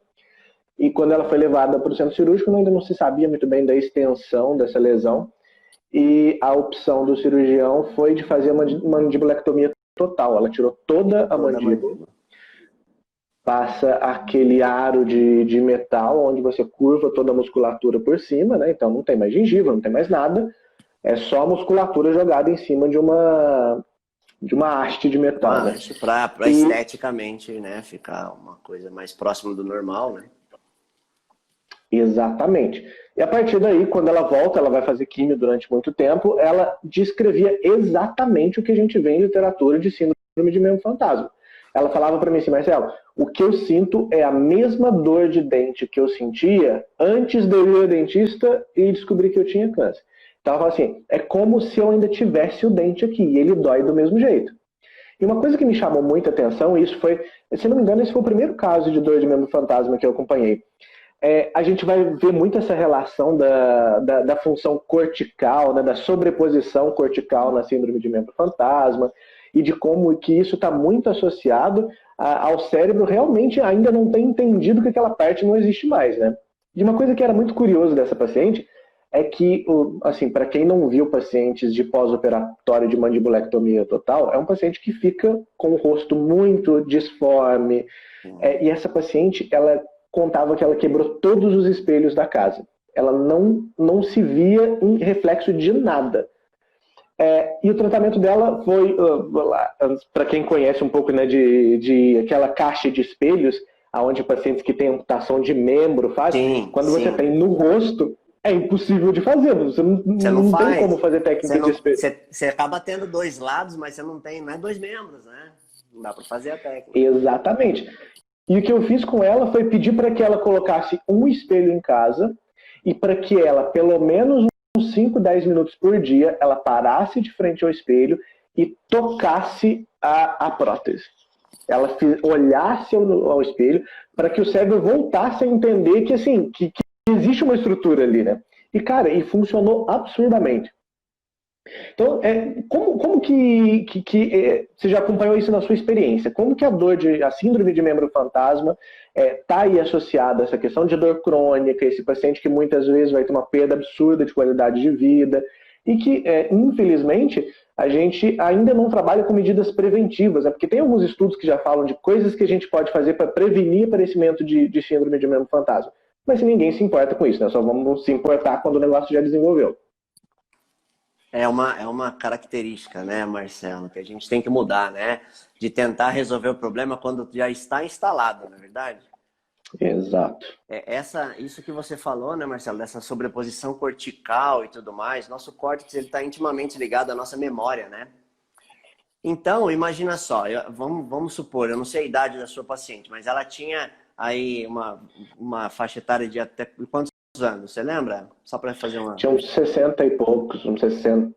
E quando ela foi levada para o centro cirúrgico, ainda não se sabia muito bem da extensão dessa lesão. E a opção do cirurgião foi de fazer uma mandibulectomia total. Ela tirou toda a mandíbula, passa aquele aro de metal, onde você curva toda a musculatura por cima, né? Então não tem mais gengiva, não tem mais nada. É só musculatura jogada em cima de uma haste de metal. Uma haste para esteticamente, né, ficar uma coisa mais próxima do normal, né? Exatamente. E a partir daí, quando ela volta, ela vai fazer químio durante muito tempo, ela descrevia exatamente o que a gente vê em literatura de síndrome de membro fantasma. Ela falava para mim assim, Marcelo, o que eu sinto é a mesma dor de dente que eu sentia antes de eu ir ao dentista e descobrir que eu tinha câncer. Então ela falava assim, é como se eu ainda tivesse o dente aqui, e ele dói do mesmo jeito. E uma coisa que me chamou muita atenção, e isso foi, se não me engano, esse foi o primeiro caso de dor de membro fantasma que eu acompanhei. A gente vai ver muito essa relação da função cortical, né, da sobreposição cortical na síndrome de membro fantasma, e de como que isso está muito associado ao cérebro realmente ainda não ter entendido que aquela parte não existe mais, né? E uma coisa que era muito curioso dessa paciente é que, assim, para quem não viu pacientes de pós-operatório de mandibulectomia total, é um paciente que fica com o rosto muito disforme. E essa paciente, ela contava que ela quebrou todos os espelhos da casa. Ela não se via em reflexo de nada. E o tratamento dela foi, para quem conhece um pouco, né, de aquela caixa de espelhos, onde pacientes que têm amputação de membro fazem, quando você tem no rosto, é impossível de fazer. Você não tem como fazer técnica de espelho. Você acaba tendo dois lados, mas você não é dois membros, né? Não dá para fazer a técnica. Exatamente. E o que eu fiz com ela foi pedir para que ela colocasse um espelho em casa e para que ela, pelo menos uns 5, 10 minutos por dia, ela parasse de frente ao espelho e tocasse a prótese. Ela olhasse ao espelho para que o cérebro voltasse a entender que, assim, que existe uma estrutura ali, né? E, cara, funcionou absurdamente. Então, como que você já acompanhou isso na sua experiência? Como que a síndrome de membro fantasma está aí associada a essa questão de dor crônica, esse paciente que muitas vezes vai ter uma perda absurda de qualidade de vida e que, infelizmente, a gente ainda não trabalha com medidas preventivas, né? Porque tem alguns estudos que já falam de coisas que a gente pode fazer para prevenir aparecimento de síndrome de membro fantasma. Mas ninguém se importa com isso, né? Só vamos se importar quando o negócio já desenvolveu. É uma característica, né, Marcelo, que a gente tem que mudar, né? De tentar resolver o problema quando já está instalado, não é verdade? Exato. Isso que você falou, né, Marcelo, dessa sobreposição cortical e tudo mais, nosso córtex está intimamente ligado à nossa memória, né? Então, imagina só, vamos supor, eu não sei a idade da sua paciente, mas ela tinha aí uma faixa etária de até quantos anos, você lembra? Só para fazer uma... Tinha uns 60 e poucos, uns 60,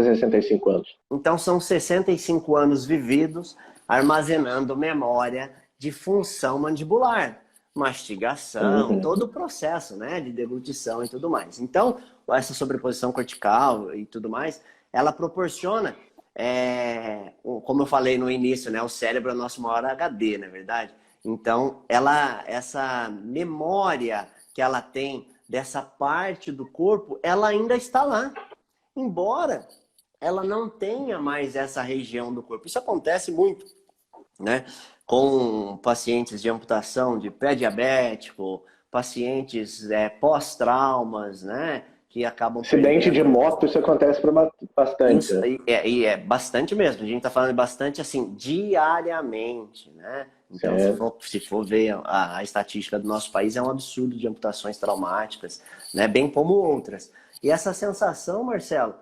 65 anos. Então são 65 anos vividos armazenando memória de função mandibular, mastigação, todo o processo, né, de deglutição e tudo mais. Então, essa sobreposição cortical e tudo mais, ela proporciona, como eu falei no início, né, o cérebro é o nosso maior HD, não é verdade? Então, essa memória que ela tem dessa parte do corpo, ela ainda está lá. Embora ela não tenha mais essa região do corpo. Isso acontece muito, né? Com pacientes de amputação de pé diabético, pacientes pós-traumas, né? Que acabam acidente de moto, isso acontece bastante. Isso, é bastante mesmo. A gente está falando bastante assim, diariamente, né? Então, se for ver a estatística do nosso país, é um absurdo de amputações traumáticas, né? Bem como outras. E essa sensação, Marcelo,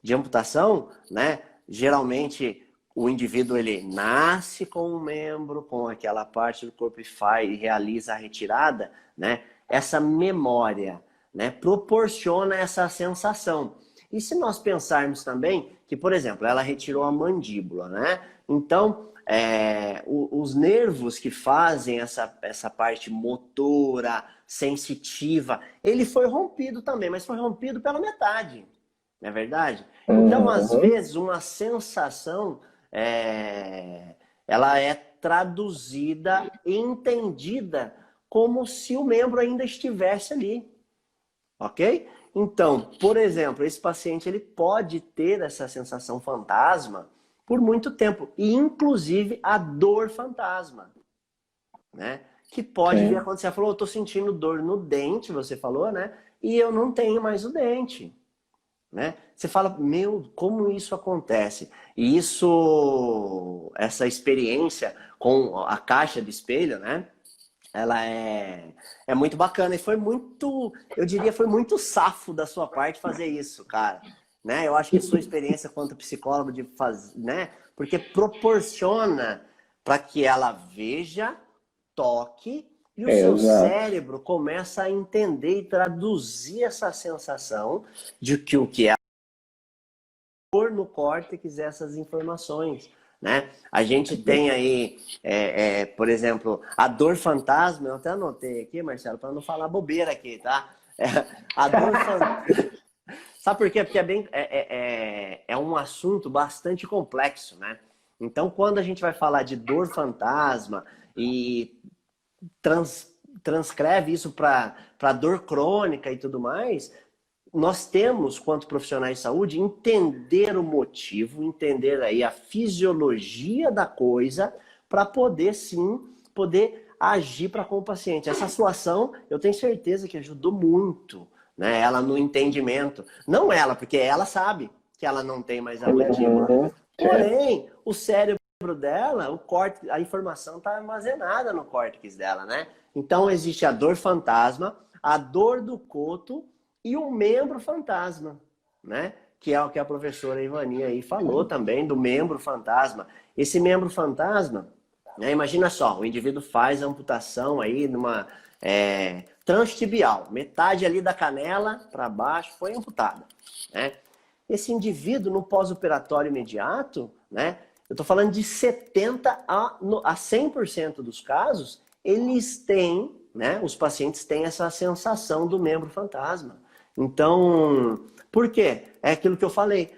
de amputação, né? Geralmente, o indivíduo ele nasce com um membro, com aquela parte do corpo e realiza a retirada, né? Essa memória, né, proporciona essa sensação. E se nós pensarmos também que, por exemplo, ela retirou a mandíbula, né? Então, os nervos que fazem essa parte motora, sensitiva, ele foi rompido também, mas foi rompido pela metade, não é verdade? Então, às vezes, uma sensação, ela é traduzida, entendida, como se o membro ainda estivesse ali, ok? Então, por exemplo, esse paciente ele pode ter essa sensação fantasma por muito tempo, e inclusive a dor fantasma, né? Que pode vir a acontecer. Ela falou, eu tô sentindo dor no dente, você falou, né? E eu não tenho mais o dente, né? Você fala, meu, como isso acontece? E essa experiência com a caixa de espelho, né? Ela é muito bacana e foi muito, eu diria, foi muito safo da sua parte fazer isso, cara. Né? Eu acho que a sua experiência quanto psicólogo de fazer, né? Porque proporciona para que ela veja, toque e o seu cérebro começa a entender e traduzir essa sensação de que o que é dor no córtex essas informações. Né? A gente tem aí, por exemplo, a dor fantasma, eu até anotei aqui, Marcelo, para não falar bobeira aqui, tá? A dor fantasma. Sabe por quê? Porque é um assunto bastante complexo, né? Então, quando a gente vai falar de dor fantasma e transcreve isso para dor crônica e tudo mais, nós temos, quanto profissionais de saúde, entender o motivo, entender aí a fisiologia da coisa para poder, sim, agir para com o paciente. Essa situação, eu tenho certeza que ajudou muito, né? Ela no entendimento. Não ela, porque ela sabe que ela não tem mais a mandíbula. Porém, o cérebro dela, a informação está armazenada no córtex dela, né? Então, existe a dor fantasma, a dor do coto e o membro fantasma, né? Que é o que a professora Ivani aí falou também, do membro fantasma. Esse membro fantasma, né? Imagina só, o indivíduo faz a amputação aí numa transtibial, metade ali da canela para baixo foi amputada, né? Esse indivíduo no pós-operatório imediato, né? Eu estou falando de 70% a 100% dos casos, eles têm, né? Os pacientes têm essa sensação do membro fantasma. Então, por quê? É aquilo que eu falei.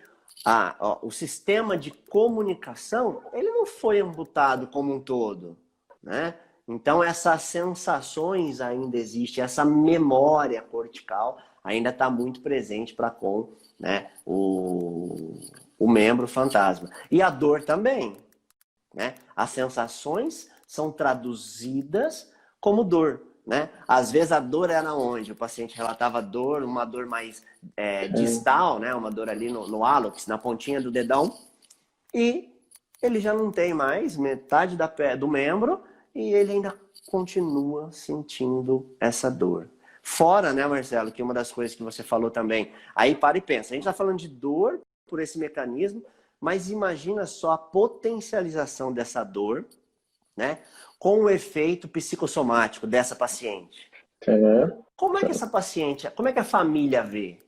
O sistema de comunicação, ele não foi amputado como um todo, né? Então, essas sensações ainda existem, essa memória cortical ainda está muito presente para com, né, o membro fantasma. E a dor também, né? As sensações são traduzidas como dor, né? Às vezes a dor era onde? O paciente relatava dor, uma dor mais distal, né? Uma dor ali no hálux, na pontinha do dedão, e ele já não tem mais metade do membro e ele ainda continua sentindo essa dor. Fora, né, Marcelo, que uma das coisas que você falou também, aí para e pensa, a gente está falando de dor por esse mecanismo, mas imagina só a potencialização dessa dor, né, com o efeito psicossomático dessa paciente. Como é que essa paciente, como é que a família vê?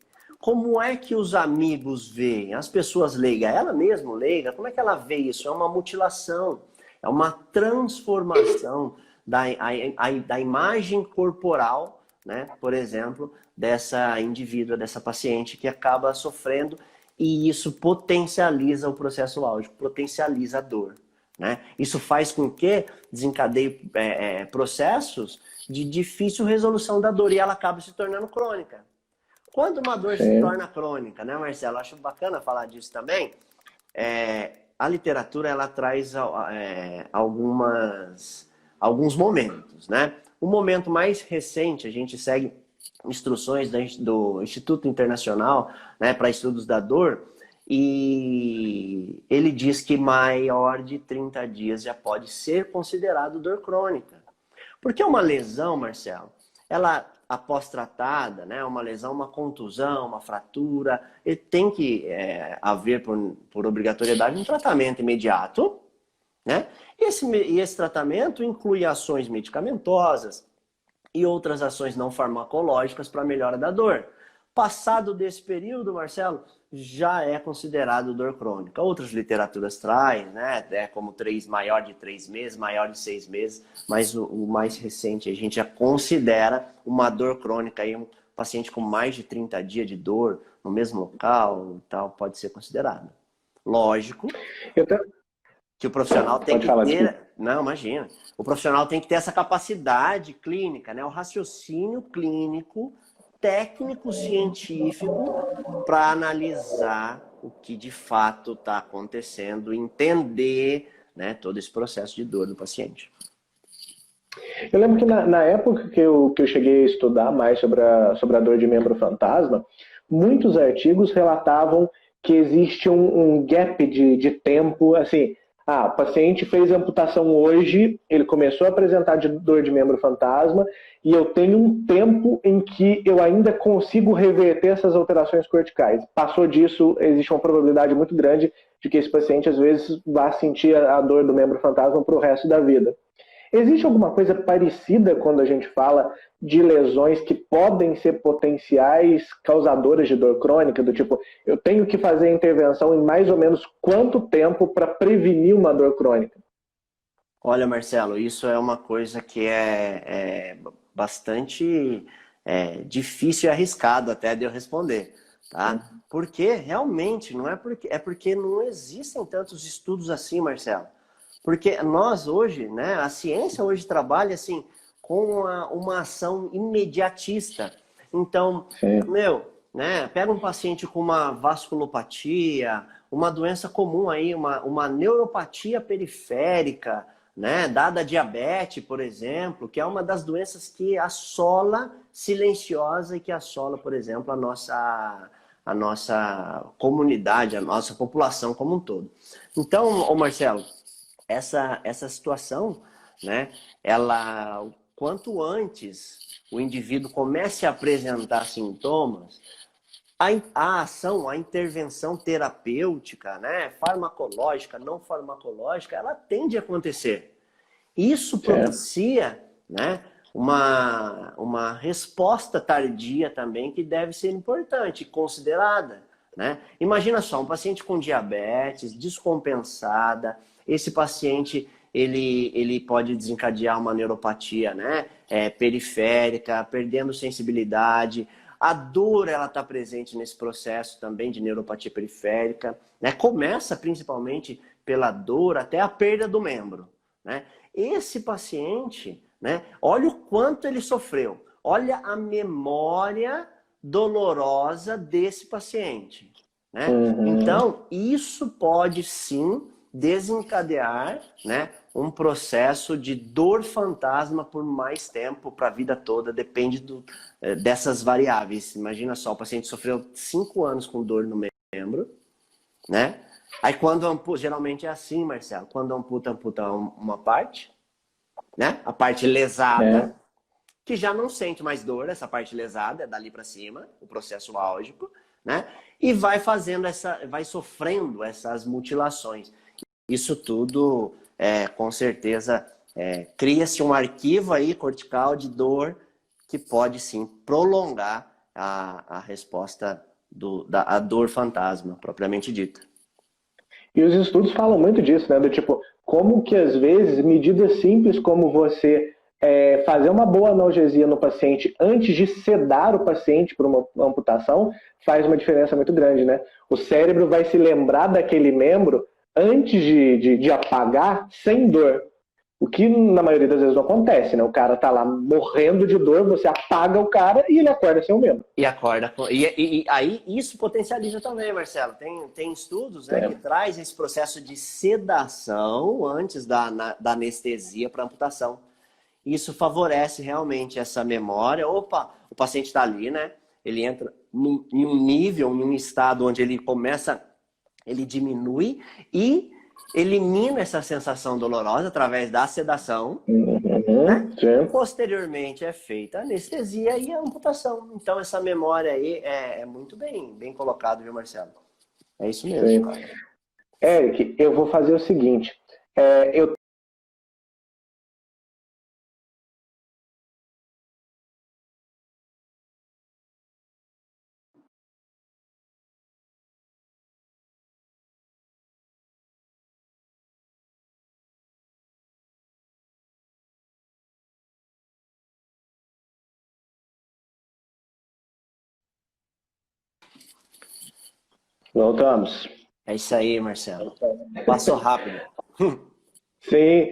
Como é que os amigos veem? As pessoas leigas, ela mesma leiga, como é que ela vê isso? É uma mutilação, é uma transformação da imagem corporal, né? Por exemplo, dessa indivídua, dessa paciente que acaba sofrendo, e isso potencializa o processo álgico, potencializa a dor. Né? Isso faz com que desencadeie processos de difícil resolução da dor e ela acaba se tornando crônica. Quando uma dor se torna crônica, né, Marcelo? Acho bacana falar disso também. A literatura ela traz alguns momentos, né? O momento mais recente, a gente segue instruções do Instituto Internacional, né, para Estudos da Dor, e ele diz que maior de 30 dias já pode ser considerado dor crônica. Porque uma lesão, Marcelo, ela, após tratada, né, uma lesão, uma contusão, uma fratura, ele tem que haver, por obrigatoriedade, um tratamento imediato, né? E esse tratamento inclui ações medicamentosas e outras ações não farmacológicas para a melhora da dor. Passado desse período, Marcelo, já é considerado dor crônica. Outras literaturas trazem, né? Como maior de 3 meses, maior de 6 meses, mas o mais recente a gente já considera uma dor crônica aí, um paciente com mais de 30 dias de dor no mesmo local, tal, pode ser considerado. Lógico que o profissional tem Pode que falar, ter... desculpa. Não, imagina. O profissional tem que ter essa capacidade clínica, né? O raciocínio clínico, técnico, científico, para analisar o que de fato está acontecendo, entender, né, todo esse processo de dor do paciente. Eu lembro que na época que eu cheguei a estudar mais sobre a dor de membro fantasma, muitos artigos relatavam que existe um gap de tempo, assim, o paciente fez amputação hoje, ele começou a apresentar dor de membro fantasma, e eu tenho um tempo em que eu ainda consigo reverter essas alterações corticais. Passou disso, existe uma probabilidade muito grande de que esse paciente, às vezes, vá sentir a dor do membro fantasma para o resto da vida. Existe alguma coisa parecida quando a gente fala de lesões que podem ser potenciais causadoras de dor crônica? Do tipo, eu tenho que fazer a intervenção em mais ou menos quanto tempo para prevenir uma dor crônica? Olha, Marcelo, isso é uma coisa que é bastante difícil e arriscado até de eu responder, tá? Porque realmente não é porque não existem tantos estudos assim, Marcelo. Porque nós hoje, né, a ciência hoje trabalha assim com uma ação imediatista. Então, Sim. né, pega um paciente com uma vasculopatia, uma doença comum aí, uma neuropatia periférica, né, dada a diabetes, por exemplo, que é uma das doenças que assola, silenciosa e que assola, por exemplo, a nossa comunidade, a nossa população como um todo. Então, ô Marcelo, essa situação, né, ela, quanto antes o indivíduo comece a apresentar sintomas, a ação, a intervenção terapêutica, né, farmacológica, não farmacológica, ela tende a acontecer. Isso Certo. propicia, né, uma resposta tardia também que deve ser importante, considerada. Né? Imagina só, um paciente com diabetes, descompensada, esse paciente ele pode desencadear uma neuropatia, né, periférica, perdendo sensibilidade. A dor ela está presente nesse processo também de neuropatia periférica. Né? Começa principalmente pela dor até a perda do membro. Né? Esse paciente, né, olha o quanto ele sofreu. Olha a memória dolorosa desse paciente. Né? Uhum. Então, isso pode sim desencadear, né, um processo de dor fantasma por mais tempo, para a vida toda, depende dessas variáveis. Imagina só, o paciente sofreu 5 anos com dor no membro, né? Aí quando amputa, geralmente é assim, Marcelo, quando amputa uma parte, né? A parte lesada, É. que já não sente mais dor, essa parte lesada, é dali para cima, o processo álgico, né? E vai fazendo vai sofrendo essas mutilações. Isso tudo, com certeza, cria-se um arquivo aí cortical de dor que pode sim prolongar a resposta da dor fantasma, propriamente dita. E os estudos falam muito disso, né? Do tipo, como que às vezes medidas simples como você fazer uma boa analgesia no paciente antes de sedar o paciente por uma amputação faz uma diferença muito grande, né? O cérebro vai se lembrar daquele membro antes de apagar sem dor. O que na maioria das vezes não acontece, né? O cara tá lá morrendo de dor, você apaga o cara e ele acorda sem o membro. E acorda. E aí isso potencializa também, Marcelo. Tem estudos, né, que traz esse processo de sedação antes da anestesia para amputação. Isso favorece realmente essa memória. Opa, o paciente está ali, né? Ele entra em um nível, em um estado onde ele diminui e elimina essa sensação dolorosa através da sedação. Né? Uhum, E sim. posteriormente é feita a anestesia e a amputação. Então essa memória aí é muito bem colocado, viu, Marcelo? É isso mesmo, Sim. cara. Eric, eu vou fazer o seguinte. Eu Voltamos. É isso aí, Marcelo. Passou rápido. Sim,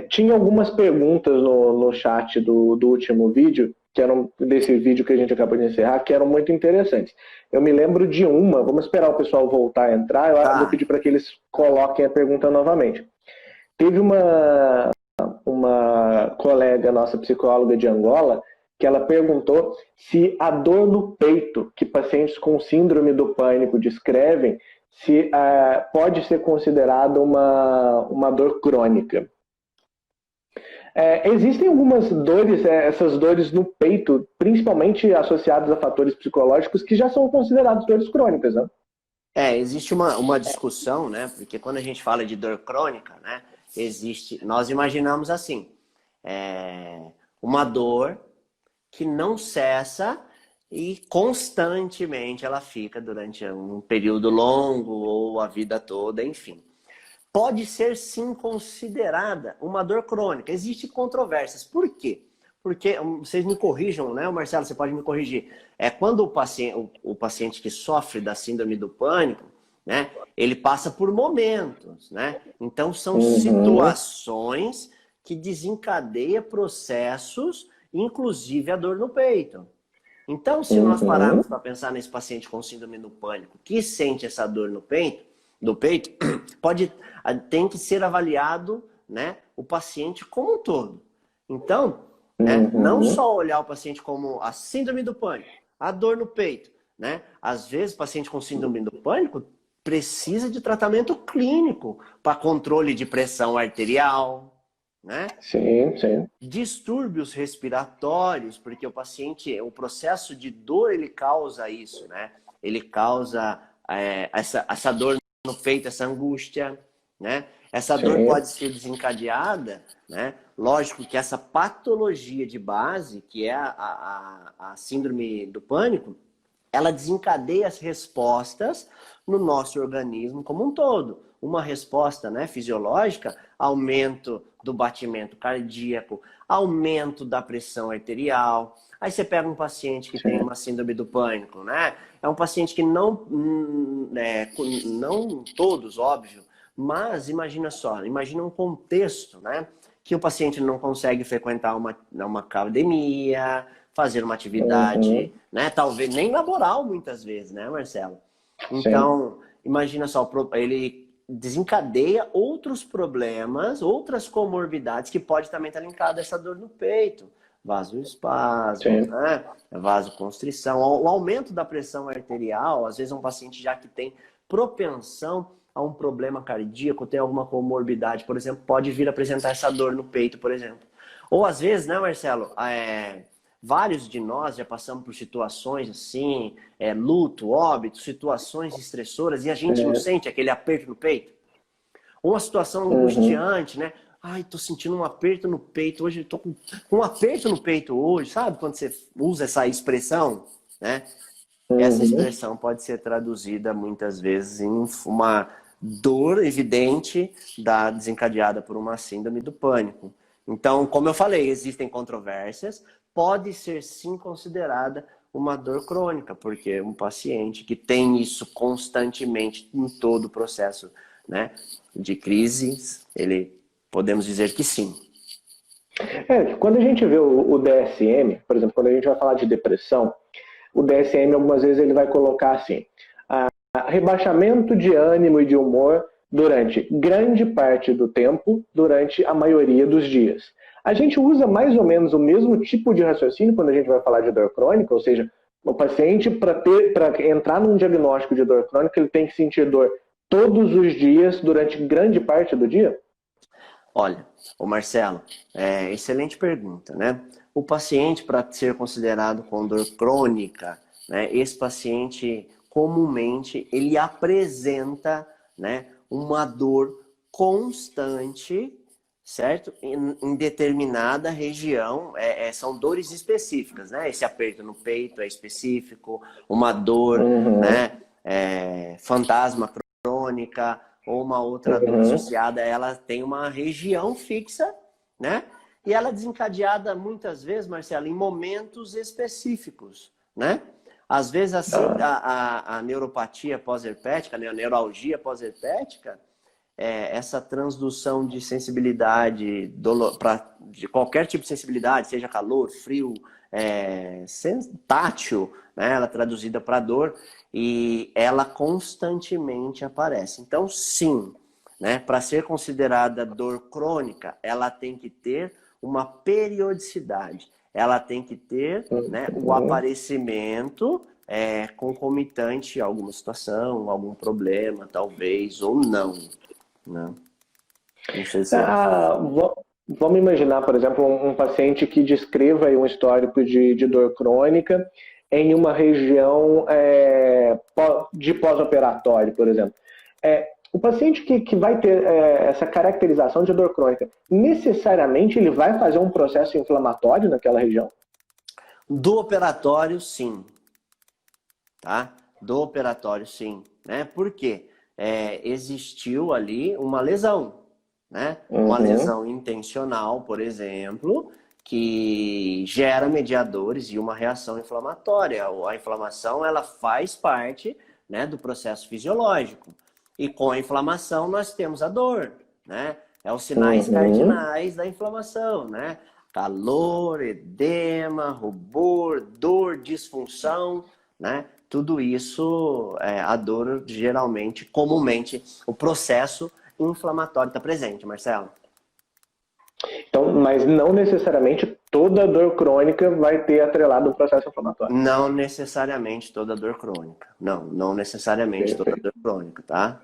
tinha algumas perguntas no chat do último vídeo, que eram desse vídeo que a gente acabou de encerrar, que eram muito interessantes. Eu me lembro de uma, vamos esperar o pessoal voltar a entrar, eu vou pedir para que eles coloquem a pergunta novamente. Teve uma colega nossa, psicóloga de Angola, que ela perguntou se a dor no peito que pacientes com síndrome do pânico descrevem se pode ser considerada uma dor crônica. Existem algumas dores, essas dores no peito, principalmente associadas a fatores psicológicos, que já são consideradas dores crônicas, né? Existe uma discussão, né? Porque quando a gente fala de dor crônica, né? Nós imaginamos assim, uma dor que não cessa e constantemente ela fica durante um período longo ou a vida toda, enfim. Pode ser sim considerada uma dor crônica. Existem controvérsias. Por quê? Porque, vocês me corrijam, né, Marcelo, você pode me corrigir. Quando o paciente que sofre da síndrome do pânico, né, ele passa por momentos, né? Então são situações que desencadeiam processos, inclusive a dor no peito. Então, se nós pararmos para pensar nesse paciente com síndrome do pânico que sente essa dor no peito, tem que ser avaliado, né, o paciente como um todo. Então, né, não só olhar o paciente como a síndrome do pânico, a dor no peito, né? Às vezes o paciente com síndrome do pânico precisa de tratamento clínico para controle de pressão arterial, né? Sim, sim. Distúrbios respiratórios, porque o processo de dor, ele causa isso, né? Ele causa essa dor no peito, essa angústia, né? Essa dor pode ser desencadeada, né? Lógico que essa patologia de base, que é a síndrome do pânico, ela desencadeia as respostas no nosso organismo como um todo. Uma resposta, né, fisiológica, aumento do batimento cardíaco, aumento da pressão arterial. Aí você pega um paciente que tem uma síndrome do pânico, né? É um paciente que não todos, óbvio, mas imagina só, imagina um contexto, né? Que o paciente não consegue frequentar uma academia, fazer uma atividade, né? Talvez nem laboral muitas vezes, né, Marcelo? Então, imagina só, ele desencadeia outros problemas, outras comorbidades que pode também estar linkada a essa dor no peito. Vasoespasmo, né? Vasoconstrição, o aumento da pressão arterial, às vezes um paciente já que tem propensão a um problema cardíaco, tem alguma comorbidade, por exemplo, pode vir apresentar essa dor no peito, por exemplo. Ou às vezes, né, Marcelo, vários de nós já passamos por situações assim, luto, óbito, situações estressoras, e a gente não sente aquele aperto no peito. Uma situação angustiante, né? Ai, tô sentindo um aperto no peito hoje, tô com um aperto no peito hoje, sabe? Quando você usa essa expressão, né? Essa expressão pode ser traduzida muitas vezes em uma dor evidente desencadeada por uma síndrome do pânico. Então, como eu falei, existem controvérsias, pode ser sim considerada uma dor crônica, porque um paciente que tem isso constantemente em todo o processo, né, de crises, podemos dizer que sim. Quando a gente vê o DSM, por exemplo, quando a gente vai falar de depressão, o DSM algumas vezes ele vai colocar assim, rebaixamento de ânimo e de humor durante grande parte do tempo, durante a maioria dos dias. A gente usa mais ou menos o mesmo tipo de raciocínio quando a gente vai falar de dor crônica, ou seja, o paciente, para entrar num diagnóstico de dor crônica, ele tem que sentir dor todos os dias, durante grande parte do dia? Olha, o Marcelo, excelente pergunta, né? O paciente, para ser considerado com dor crônica, né, esse paciente, comumente, ele apresenta, né, uma dor constante, certo? Em determinada região, são dores específicas, né? Esse aperto no peito é específico, uma dor, né, fantasma crônica, ou uma outra dor associada, ela tem uma região fixa, né? E ela é desencadeada muitas vezes, Marcelo, em momentos específicos, né? Às vezes a neuropatia pós-herpética, né, a neuralgia pós-herpética, essa transdução de sensibilidade de qualquer tipo de sensibilidade, seja calor, frio, tátil, né, ela é traduzida para dor, e ela constantemente aparece. Então, sim, né, para ser considerada dor crônica, ela tem que ter uma periodicidade. Ela tem que ter, né, o aparecimento concomitante a alguma situação, algum problema, talvez, ou não. Né? Não sei se... Vamos imaginar, por exemplo, um paciente que descreva aí um histórico de dor crônica em uma região de pós-operatório, por exemplo. O paciente que vai ter essa caracterização de dor crônica, necessariamente ele vai fazer um processo inflamatório naquela região? Do operatório, sim. Tá? Do operatório, sim. Né? Por quê? Existiu ali uma lesão. Né? Uma lesão intencional, por exemplo, que gera mediadores e uma reação inflamatória. A inflamação, ela faz parte, né, do processo fisiológico. E com a inflamação nós temos a dor, né? É os sinais cardinais da inflamação, né? Calor, edema, rubor, dor, disfunção, né? Tudo isso, a dor geralmente, comumente, o processo inflamatório está presente, Marcelo. Então, mas não necessariamente toda dor crônica vai ter atrelado o processo inflamatório. Não necessariamente toda dor crônica. Não necessariamente toda dor crônica, tá?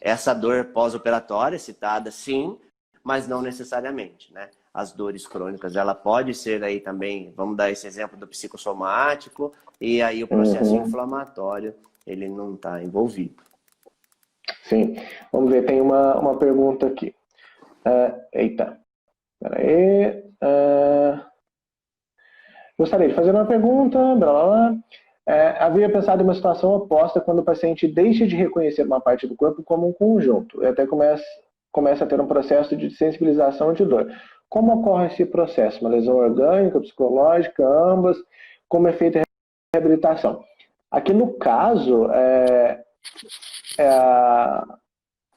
Essa dor pós-operatória citada, sim, mas não necessariamente, né? As dores crônicas, ela pode ser aí também, vamos dar esse exemplo do psicossomático, e aí o processo inflamatório, ele não está envolvido. Sim. Vamos ver, tem uma pergunta aqui. Eita. Peraí. Gostaria de fazer uma pergunta. Blá, blá, blá. Havia pensado em uma situação oposta quando o paciente deixa de reconhecer uma parte do corpo como um conjunto e até começa a ter um processo de sensibilização de dor. Como ocorre esse processo? Uma lesão orgânica, psicológica, ambas? Como é feita a reabilitação? Aqui no caso, a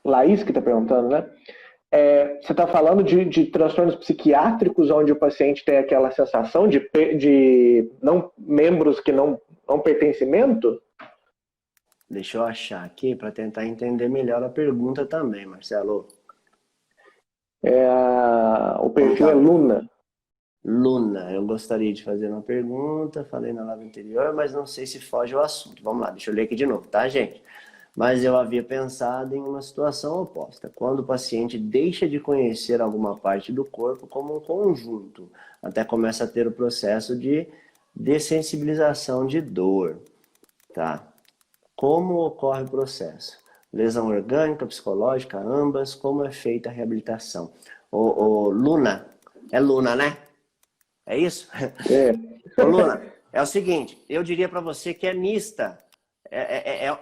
Laís que está perguntando, né? Você está falando de transtornos psiquiátricos onde o paciente tem aquela sensação de membros que não pertencimento? Deixa eu achar aqui para tentar entender melhor a pergunta também, Marcelo. O perfil é Luna. Luna, eu gostaria de fazer uma pergunta, falei na live anterior, mas não sei se foge ao assunto. Vamos lá, deixa eu ler aqui de novo, tá, gente? Mas eu havia pensado em uma situação oposta, quando o paciente deixa de conhecer alguma parte do corpo como um conjunto, até começa a ter o processo de dessensibilização de dor, tá? Como ocorre o processo? Lesão orgânica, psicológica, ambas, como é feita a reabilitação? Luna, é Luna, né? É isso? Ô, Luna, é o seguinte, eu diria para você que é mista.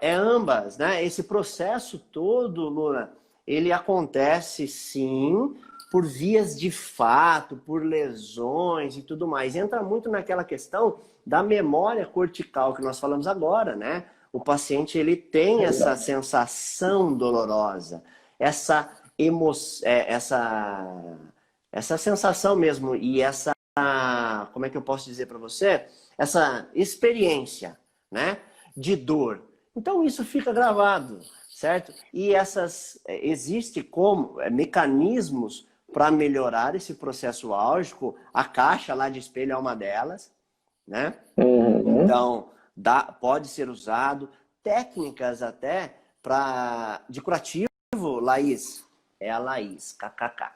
Ambas, né? Esse processo todo, Luna, ele acontece sim por vias de fato, por lesões e tudo mais. Entra muito naquela questão da memória cortical que nós falamos agora, né? O paciente ele tem essa sensação dolorosa, essa sensação mesmo e essa, como é que eu posso dizer para você? Essa experiência, né? De dor. Então isso fica gravado, certo? E existe como mecanismos para melhorar esse processo álgico. A caixa lá de espelho é uma delas, né? Então pode ser usado técnicas até de curativo, Laís. É a Laís, kkk.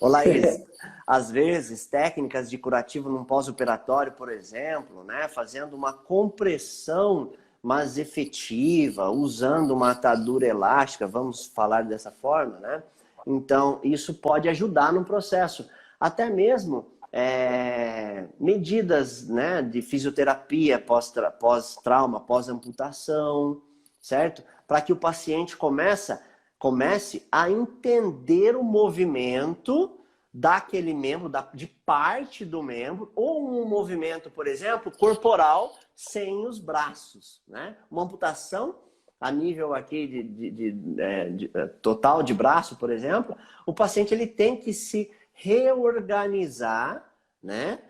Ô Laís, às vezes técnicas de curativo num pós-operatório, por exemplo, né, fazendo uma compressão mais efetiva, usando uma atadura elástica, vamos falar dessa forma, né? Então, isso pode ajudar no processo. Até mesmo medidas, né, de fisioterapia pós-trauma, pós-amputação, certo? Para que o paciente comece a entender o movimento, daquele membro, de parte do membro, ou um movimento, por exemplo, corporal sem os braços, né? Uma amputação a nível aqui total de braço, por exemplo, o paciente ele tem que se reorganizar, né?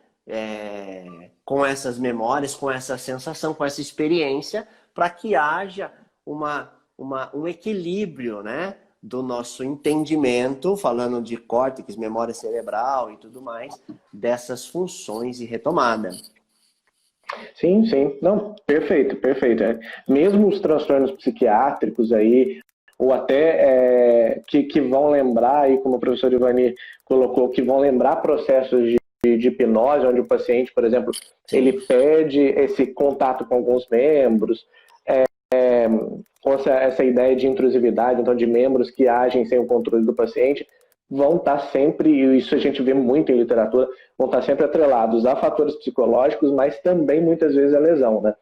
Com essas memórias, com essa sensação, com essa experiência, para que haja um equilíbrio, né? Do nosso entendimento, falando de córtex, memória cerebral e tudo mais, dessas funções e retomada. Sim, sim. Não, perfeito, perfeito. Mesmo os transtornos psiquiátricos aí, ou até que vão lembrar, aí, como o professor Ivani colocou, que vão lembrar processos de hipnose, onde o paciente, por exemplo, sim, ele pede esse contato com alguns membros, com essa ideia de intrusividade, então de membros que agem sem o controle do paciente, vão estar sempre, e isso a gente vê muito em literatura, vão estar sempre atrelados a fatores psicológicos, mas também muitas vezes a lesão, né?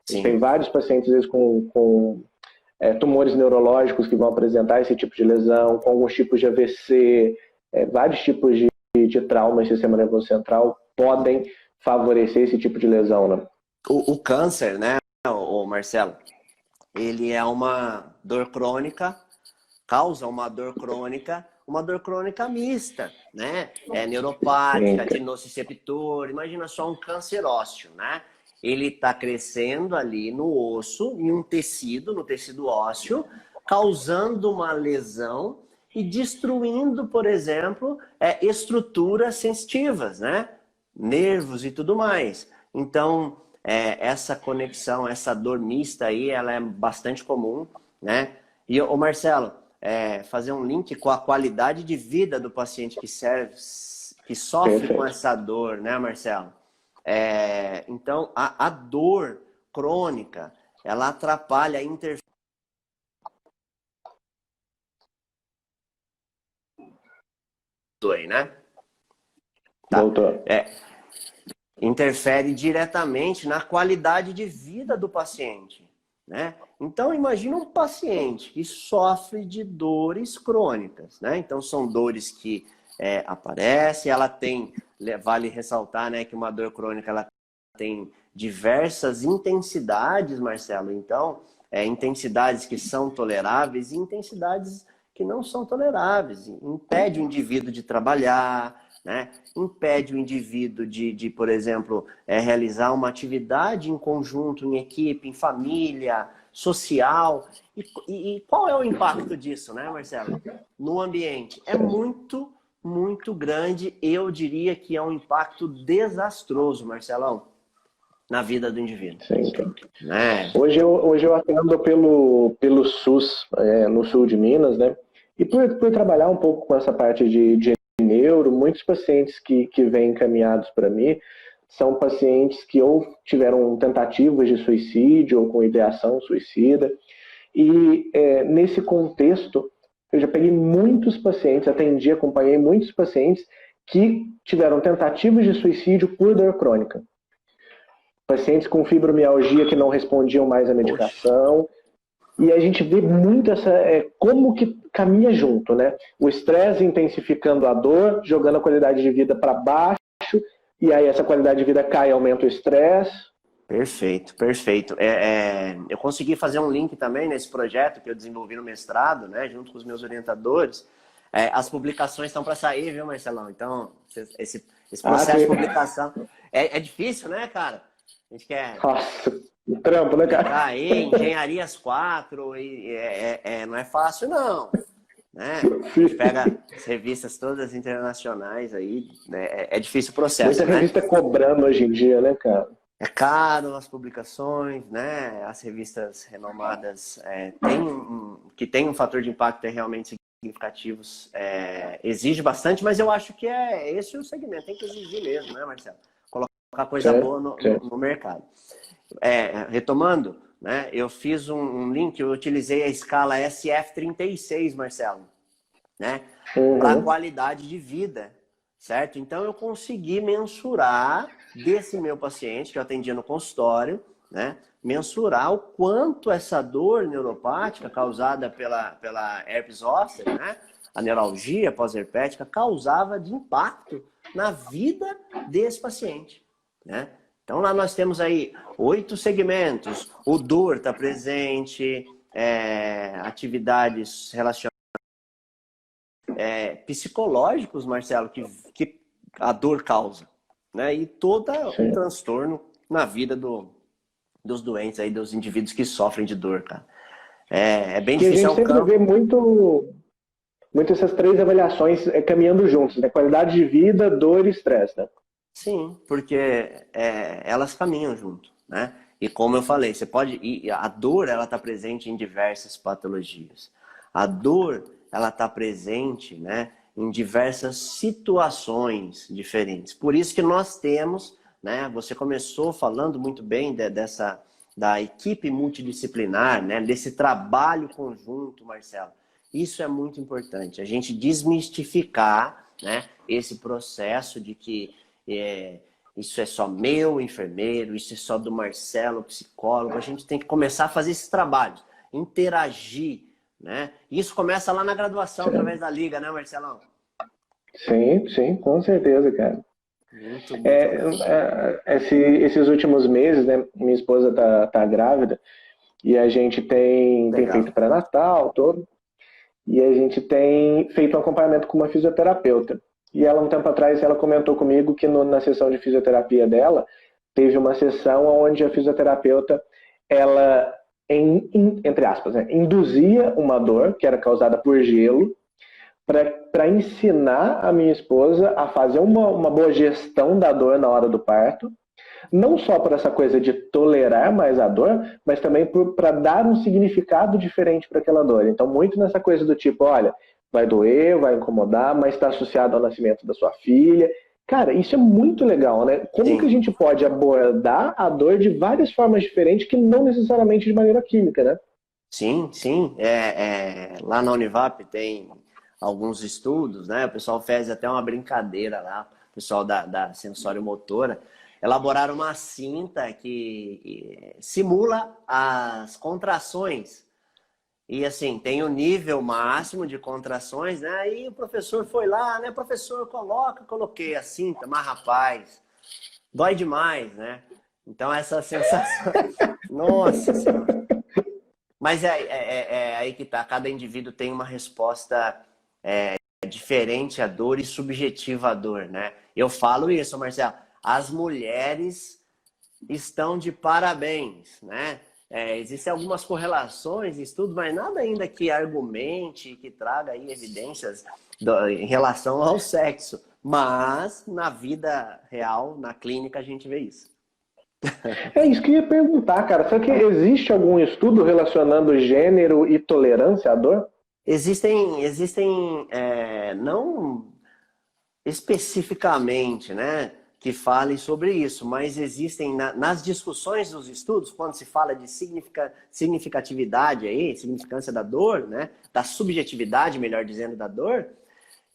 A gente tem vários pacientes, às vezes, com tumores neurológicos que vão apresentar esse tipo de lesão, com alguns tipos de AVC, vários tipos de trauma em sistema nervoso central podem favorecer esse tipo de lesão, né? O câncer, né, o Marcelo? Ele é uma dor crônica, causa uma dor crônica mista, né? Neuropática, de nociceptor, imagina só um câncer ósseo, né? Ele está crescendo ali no osso, em um tecido, no tecido ósseo, causando uma lesão e destruindo, por exemplo, estruturas sensitivas, né? Nervos e tudo mais. Então, essa conexão, essa dor mista aí, ela é bastante comum, né? E, ô Marcelo, fazer um link com a qualidade de vida do paciente que sofre Perfeito. Com essa dor, né, Marcelo? Então, a dor crônica, ela atrapalha a interferência, né? Tá. Voltou. Interfere diretamente na qualidade de vida do paciente, né? Então, imagina um paciente que sofre de dores crônicas, né? Então, são dores que aparecem, ela tem, vale ressaltar, né, que uma dor crônica, ela tem diversas intensidades, Marcelo. Então, intensidades que são toleráveis e intensidades que não são toleráveis. Impede o indivíduo de trabalhar, né? Impede o indivíduo de, por exemplo, realizar uma atividade em conjunto, em equipe, em família, social. E qual é o impacto disso, né, Marcelo? No ambiente. É muito, muito grande. Eu diria que é um impacto desastroso, Marcelão, na vida do indivíduo. Sim. Hoje eu atendo pelo SUS, no sul de Minas, né? E por trabalhar um pouco com essa parte de neuro, muitos pacientes que vêm encaminhados para mim são pacientes que ou tiveram tentativas de suicídio ou com ideação suicida. E nesse contexto, eu já peguei muitos pacientes, acompanhei muitos pacientes que tiveram tentativas de suicídio por dor crônica. Pacientes com fibromialgia que não respondiam mais à medicação. E a gente vê muito como que caminha junto, né? O estresse intensificando a dor, jogando a qualidade de vida para baixo, e aí essa qualidade de vida cai, aumenta o estresse. Perfeito, perfeito. Eu consegui fazer um link também nesse projeto que eu desenvolvi no mestrado, né, junto com os meus orientadores. As publicações estão para sair, viu, Marcelão? Então, esse processo de publicação é difícil, né, cara? A gente quer... Nossa, trampo, né, cara? Aí, engenharias 4, não é fácil, não. Né? A gente pega as revistas todas internacionais aí, né? É difícil o processo. Muita revista cobrando hoje em dia, né, cara? É caro as publicações, né? As revistas renomadas que tem um fator de impacto realmente significativos, exige bastante, mas eu acho que esse o segmento, tem que exigir mesmo, né, Marcelo? Colocar coisa boa no mercado. Retomando, né, eu fiz um link, eu utilizei a escala SF36, Marcelo, né, para qualidade de vida, certo? Então eu consegui mensurar desse meu paciente que eu atendia no consultório, né, mensurar o quanto essa dor neuropática causada pela herpes zoster, né, a neuralgia pós-herpética causava de impacto na vida desse paciente, né? Então lá nós temos aí 8 segmentos. O dor está presente, atividades relacionadas psicológicos, Marcelo, que a dor causa, né? E todo um transtorno na vida dos doentes aí, dos indivíduos que sofrem de dor, cara. É bem que difícil. A gente sempre vê muito essas 3 avaliações caminhando juntos, né? Qualidade de vida, dor e estresse, né? Sim, porque elas caminham junto, né? E como eu falei, você pode... a dor, ela está presente em diversas patologias. A dor, ela está presente, né, em diversas situações diferentes. Por isso que nós temos, né? Você começou falando muito bem da equipe multidisciplinar, né? Desse trabalho conjunto, Marcelo. Isso é muito importante. A gente desmistificar, né, esse processo de que isso é só meu, enfermeiro, isso é só do Marcelo, psicólogo. A gente tem que começar a fazer esses trabalhos, interagir, né? Isso começa lá na graduação, através da Liga, né, Marcelão? Sim, com certeza, cara. Muito bacana. Esses últimos meses, né, minha esposa tá grávida e a gente tem feito pré-natal todo, e a gente tem feito um acompanhamento com uma fisioterapeuta. E ela, um tempo atrás, ela comentou comigo que na sessão de fisioterapia dela, teve uma sessão onde a fisioterapeuta, ela, entre aspas, né, induzia uma dor que era causada por gelo, para ensinar a minha esposa a fazer uma boa gestão da dor na hora do parto, não só por essa coisa de tolerar mais a dor, mas também para dar um significado diferente para aquela dor. Então, muito nessa coisa do tipo, olha, vai doer, vai incomodar, mas está associado ao nascimento da sua filha. Cara, isso é muito legal, né? Como que a gente pode abordar a dor de várias formas diferentes, que não necessariamente de maneira química, né? Sim. Lá na Univap tem alguns estudos, né? O pessoal fez até uma brincadeira lá, o pessoal da sensório-motora, elaboraram uma cinta que simula as contrações. E assim, tem o nível máximo de contrações, né? Aí o professor foi lá, né? Professor, coloquei a cinta, mas rapaz, dói demais, né? Então essa sensação... Nossa Senhora! Mas é aí que tá, cada indivíduo tem uma resposta diferente à dor e subjetiva à dor, né? Eu falo isso, Marcelo, as mulheres estão de parabéns, né? Existem algumas correlações, estudos, mas nada ainda que argumente, que traga aí evidências em relação ao sexo. Mas na vida real, na clínica, a gente vê isso. É isso que eu ia perguntar, cara. Será que existe algum estudo relacionando gênero e tolerância à dor? Existem não especificamente, né, que falem sobre isso, mas existem nas discussões dos estudos, quando se fala de significatividade aí, significância da dor, né, da subjetividade, melhor dizendo, da dor,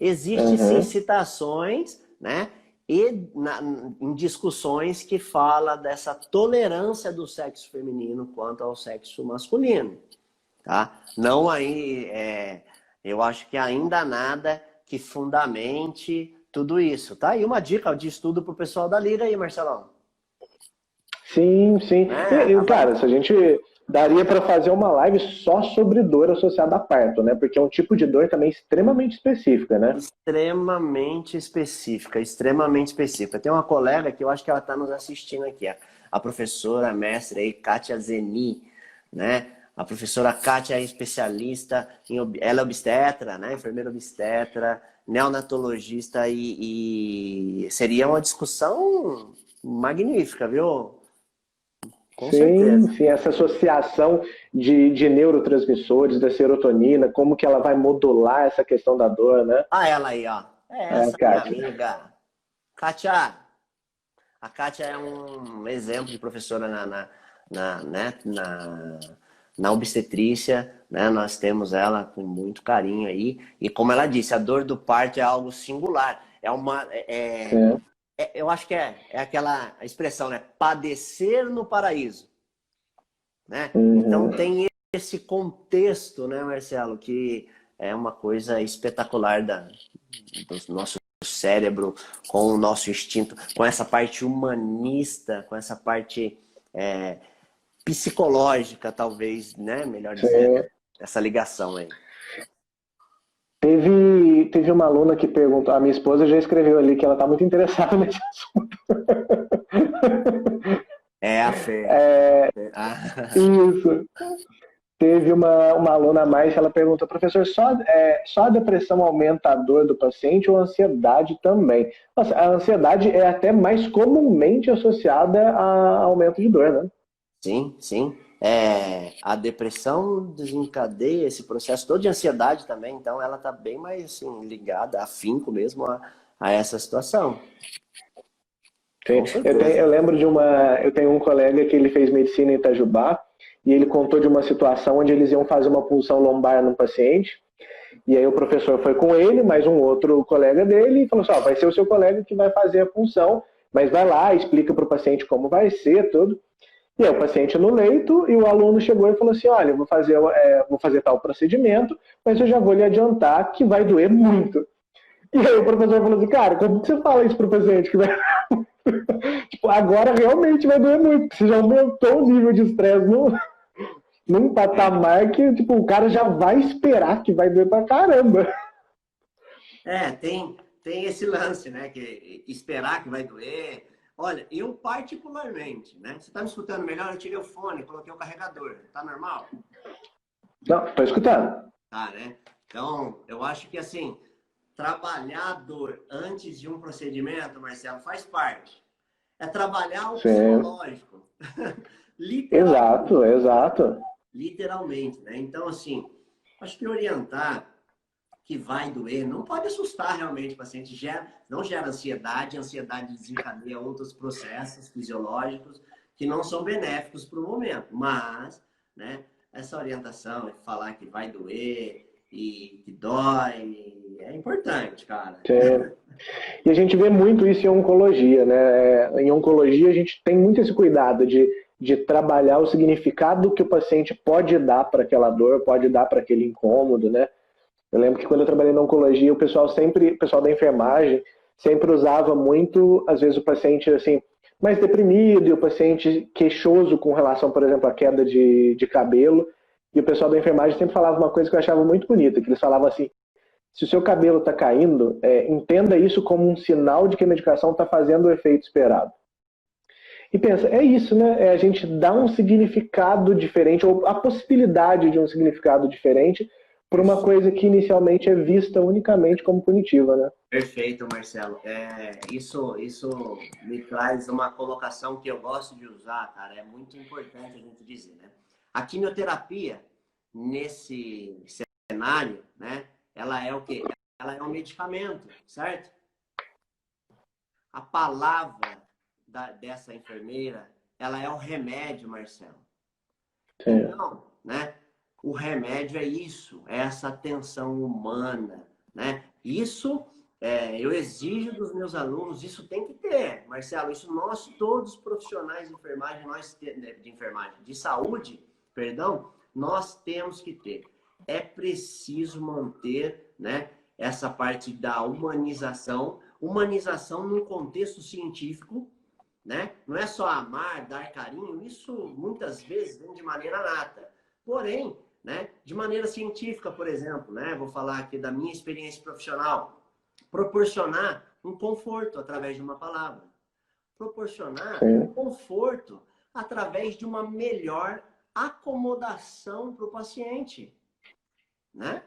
existem sim citações, né, em discussões que fala dessa tolerância do sexo feminino quanto ao sexo masculino, tá? Não aí, eu acho que ainda nada que fundamente tudo isso. Tá aí uma dica de estudo pro pessoal da Liga aí, Marcelão. Sim. Cara, se a gente daria para fazer uma live só sobre dor associada a parto, né? Porque é um tipo de dor também extremamente específica, né? Extremamente específica. Tem uma colega que eu acho que ela está nos assistindo aqui, a professora mestre aí, Kátia Zeni, né? A professora Kátia é especialista, ela é obstetra, né? Enfermeira obstetra, neonatologista e seria uma discussão magnífica, viu? Com certeza. Sim, essa associação de neurotransmissores, da serotonina, como que ela vai modular essa questão da dor, né? Ah, ela aí, ó. Essa minha Kátia. amiga. Kátia. A Kátia é um exemplo de professora na obstetrícia, né? Nós temos ela com muito carinho aí. E como ela disse, a dor do parto é algo singular. Eu acho que é aquela expressão, né? Padecer no paraíso, né? Então tem esse contexto, né, Marcelo, que é uma coisa espetacular do nosso cérebro, com o nosso instinto, com essa parte humanista, com essa parte psicológica, talvez, né? Melhor dizendo, essa ligação aí. Teve uma aluna que perguntou, a minha esposa já escreveu ali que ela está muito interessada nesse assunto. É a fé. Isso. Teve uma aluna a mais, ela perguntou, professor, só a depressão aumenta a dor do paciente ou a ansiedade também? Nossa, a ansiedade é até mais comumente associada a aumento de dor, né? Sim, sim. A depressão desencadeia esse processo todo de ansiedade também, então ela está bem mais assim, ligada, afinco mesmo a essa situação. Sim. Eu lembro eu tenho um colega que ele fez medicina em Itajubá e ele contou de uma situação onde eles iam fazer uma punção lombar no paciente e aí o professor foi com ele, mais um outro colega dele e falou assim, vai ser o seu colega que vai fazer a punção, mas vai lá, explica para o paciente como vai ser, tudo. E aí o paciente no leito e o aluno chegou e falou assim, olha, eu vou fazer tal procedimento, mas eu já vou lhe adiantar que vai doer muito. E aí o professor falou assim, cara, como você fala isso para o paciente que vai... Tipo, agora realmente vai doer muito. Você já aumentou o nível de estresse num patamar que tipo, o cara já vai esperar que vai doer pra caramba. Tem esse lance, né? Que esperar que vai doer. Olha, eu particularmente, né? Você tá me escutando melhor? Eu tirei o fone, coloquei o carregador. Tá normal? Não, tô escutando. Tá, né? Então, eu acho que assim, trabalhar a dor antes de um procedimento, Marcelo, faz parte. É trabalhar o psicológico. Literalmente. Exato. Literalmente, né? Então, assim, acho que orientar que vai doer não pode assustar realmente o paciente. Não gera ansiedade. A ansiedade desencadeia outros processos fisiológicos que não são benéficos para o momento. Mas, né, essa orientação, falar que vai doer e que dói, é importante, cara. E a gente vê muito isso em oncologia, né? Em oncologia a gente tem muito esse cuidado de trabalhar o significado que o paciente pode dar para aquela dor, pode dar para aquele incômodo, né? Eu lembro que quando eu trabalhei na oncologia, o pessoal da enfermagem sempre usava muito, às vezes o paciente assim, mais deprimido e o paciente queixoso com relação, por exemplo, à queda de cabelo. E o pessoal da enfermagem sempre falava uma coisa que eu achava muito bonita, que eles falavam assim, se o seu cabelo está caindo, entenda isso como um sinal de que a medicação está fazendo o efeito esperado. E pensa, é isso, né? É a gente dar um significado diferente, ou a possibilidade de um significado diferente para uma coisa que inicialmente é vista unicamente como punitiva, né? Perfeito, Marcelo. Isso me traz uma colocação que eu gosto de usar, cara. É muito importante a gente dizer, né? A quimioterapia, nesse cenário, né? Ela é o quê? Ela é um medicamento, certo? A palavra dessa enfermeira, ela é o remédio, Marcelo. Então, né? O remédio é isso, é essa atenção humana, né? Isso eu exijo dos meus alunos, isso tem que ter, Marcelo. Isso nós todos profissionais de enfermagem, de saúde, perdão, nós temos que ter. É preciso manter, né, essa parte da humanização num contexto científico, né? Não é só amar, dar carinho, isso muitas vezes vem de maneira nata. Porém, né, de maneira científica, por exemplo, né, vou falar aqui da minha experiência profissional, proporcionar um conforto através de uma palavra. Proporcionar um conforto através de uma melhor acomodação para o paciente, né?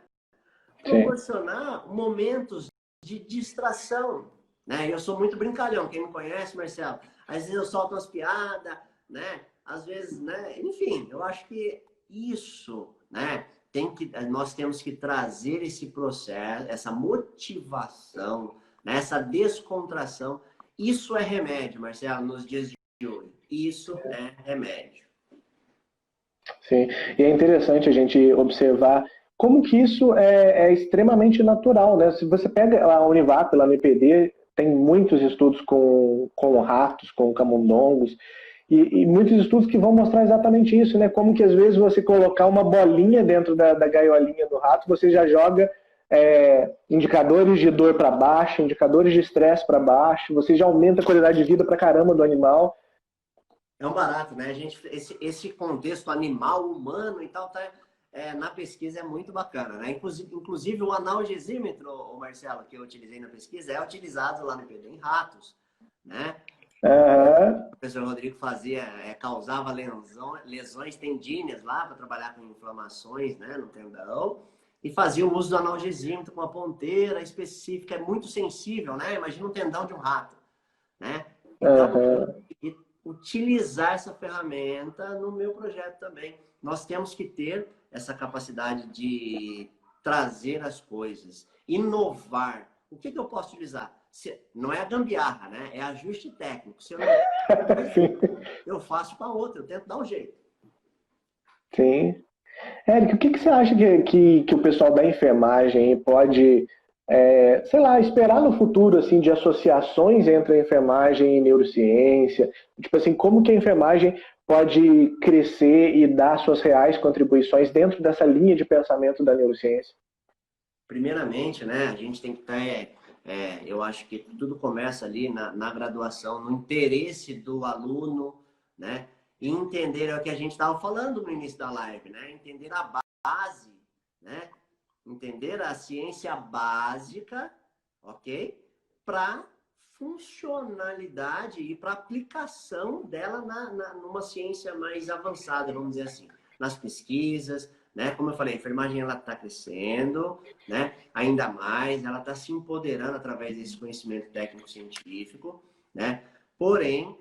Proporcionar momentos de distração, né? Eu sou muito brincalhão, quem me conhece, Marcelo, às vezes eu solto umas piadas, né? Às vezes, né? Enfim, eu acho que isso, né? Nós temos que trazer esse processo, essa motivação, né? Essa descontração. Isso é remédio, Marcelo, nos dias de hoje. Isso é remédio. Sim, e é interessante a gente observar como que isso é extremamente natural, né? Se você pega a Univap, lá no IPD, tem muitos estudos com ratos, com camundongos, E muitos estudos que vão mostrar exatamente isso, né? Como que às vezes você colocar uma bolinha dentro da gaiolinha do rato, você já joga indicadores de dor para baixo, indicadores de estresse para baixo, você já aumenta a qualidade de vida para caramba do animal. É um barato, né? A gente, esse contexto animal, humano e tal, na pesquisa é muito bacana, né? Inclusive o analgesímetro, o Marcelo, que eu utilizei na pesquisa, é utilizado lá no IPD em ratos, né? O professor Rodrigo causava lesões tendíneas lá para trabalhar com inflamações, né, no tendão, e fazia o uso do analgesímetro com uma ponteira específica, é muito sensível, né? Imagina um tendão de um rato, né? Então, utilizar essa ferramenta no meu projeto também. Nós temos que ter essa capacidade de trazer as coisas, inovar. O que eu posso utilizar? Não é a gambiarra, né? É ajuste técnico. Se eu não eu faço com a outra, eu tento dar um jeito. Sim. Érico, o que você acha que o pessoal da enfermagem pode, sei lá, esperar no futuro, assim, de associações entre a enfermagem e neurociência? Tipo assim, como que a enfermagem pode crescer e dar suas reais contribuições dentro dessa linha de pensamento da neurociência? Primeiramente, né, a gente tem que estar... eu acho que tudo começa ali na graduação, no interesse do aluno, né? E entender o que a gente estava falando no início da live, né? Entender a base, né? Entender a ciência básica, ok? Para funcionalidade e para aplicação dela numa ciência mais avançada, vamos dizer assim, nas pesquisas, né? Como eu falei, a enfermagem ela está crescendo, né? Ainda mais, ela está se empoderando através desse conhecimento técnico-científico, né? Porém,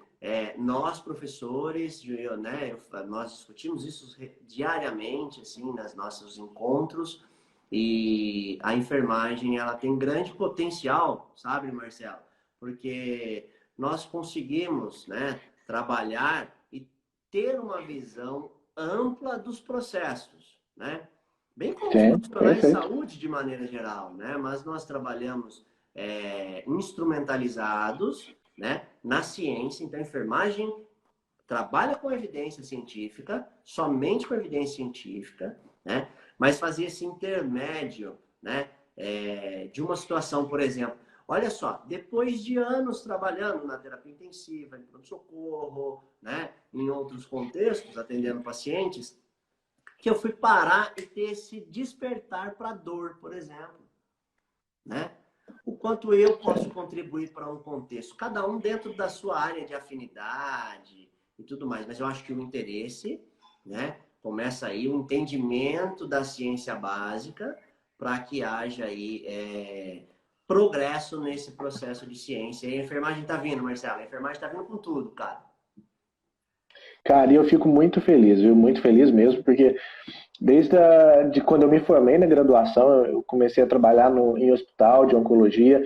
nós professores, né? Nós discutimos isso diariamente, assim, nos nossos encontros. E a enfermagem, ela tem grande potencial, sabe, Marcelo? Porque nós conseguimos, né, trabalhar e ter uma visão ampla dos processos, né? Bem como os Sim, profissionais de perfeito. saúde de maneira geral, né? Mas nós trabalhamos instrumentalizados, né, na ciência. Então, a enfermagem trabalha com evidência científica, somente com evidência científica, né? Mas fazer esse intermédio, né? De uma situação, por exemplo, olha só, depois de anos trabalhando na terapia intensiva, em pronto-socorro, né? Em outros contextos, atendendo pacientes, que eu fui parar e ter esse despertar para a dor, por exemplo, né? O quanto eu posso contribuir para um contexto, cada um dentro da sua área de afinidade e tudo mais. Mas eu acho que o interesse, né, começa aí o entendimento da ciência básica para que haja aí progresso nesse processo de ciência. E a enfermagem está vindo, Marcelo. A enfermagem está vindo com tudo, cara. Cara, e eu fico muito feliz, viu? Muito feliz mesmo, porque desde de quando eu me formei na graduação, eu comecei a trabalhar em hospital de oncologia.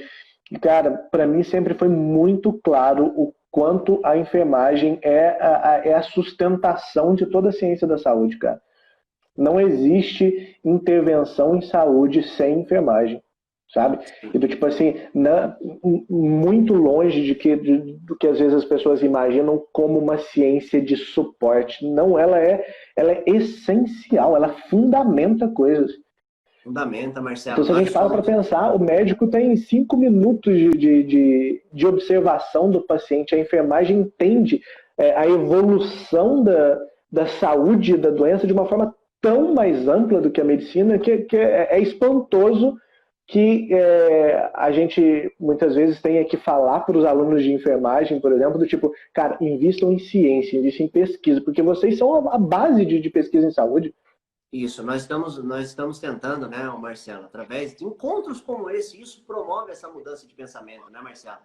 E, cara, para mim sempre foi muito claro o quanto a enfermagem é a sustentação de toda a ciência da saúde, cara. Não existe intervenção em saúde sem enfermagem, sabe? E do tipo assim, muito longe do que às vezes as pessoas imaginam como uma ciência de suporte. Não, ela é essencial, ela fundamenta coisas. Fundamenta, Marcelo. Então, se a gente Nós para somos... pensar, o médico tem 5 minutos de observação do paciente, a enfermagem entende a evolução da saúde da doença de uma forma tão mais ampla do que a medicina que é espantoso que a gente muitas vezes tenha que falar para os alunos de enfermagem, por exemplo, do tipo, cara, invistam em ciência, invistam em pesquisa, porque vocês são a base de pesquisa em saúde. Isso, nós estamos tentando, né, Marcelo, através de encontros como esse, isso promove essa mudança de pensamento, né, Marcelo?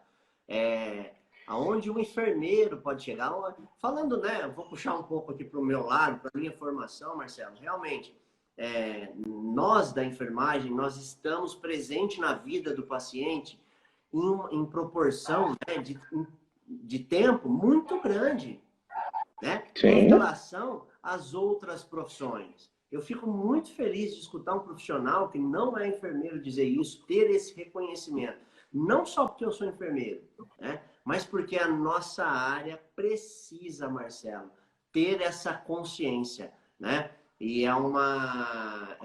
Aonde um enfermeiro pode chegar, falando, né, eu vou puxar um pouco aqui para o meu lado, para a minha formação, Marcelo, realmente, nós da enfermagem, nós estamos presentes na vida do paciente em proporção, né, de tempo muito grande, né, em Sim. relação às outras profissões. Eu fico muito feliz de escutar um profissional que não é enfermeiro dizer isso, ter esse reconhecimento. Não só porque eu sou enfermeiro, né? mas porque a nossa área precisa, Marcelo, ter essa consciência, né? E é uma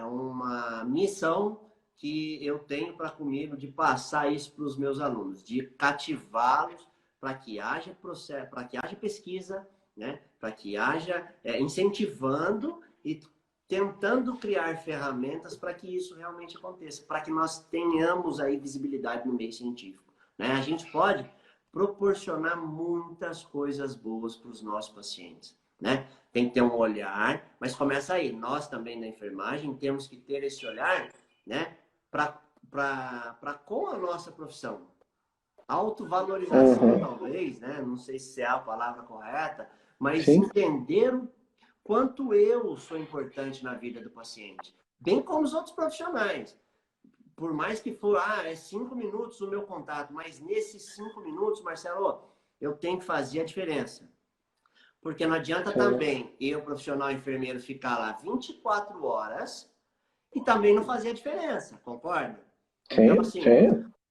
missão que eu tenho para comigo de passar isso para os meus alunos, de cativá-los para que haja processo, para que haja pesquisa, né? Para que haja incentivando e tentando criar ferramentas para que isso realmente aconteça, para que nós tenhamos aí visibilidade no meio científico, né? A gente pode proporcionar muitas coisas boas para os nossos pacientes, né? Tem que ter um olhar, mas começa aí. Nós também na enfermagem temos que ter esse olhar, né? Para com a nossa profissão. Autovalorização, talvez, né? Não sei se é a palavra correta, mas Sim. entender o quanto eu sou importante na vida do paciente, bem como os outros profissionais. Por mais que for, é 5 minutos o meu contato, mas nesses 5 minutos, Marcelo, eu tenho que fazer a diferença. Porque não adianta também eu, profissional enfermeiro, ficar lá 24 horas e também não fazer a diferença, concorda? Então, assim,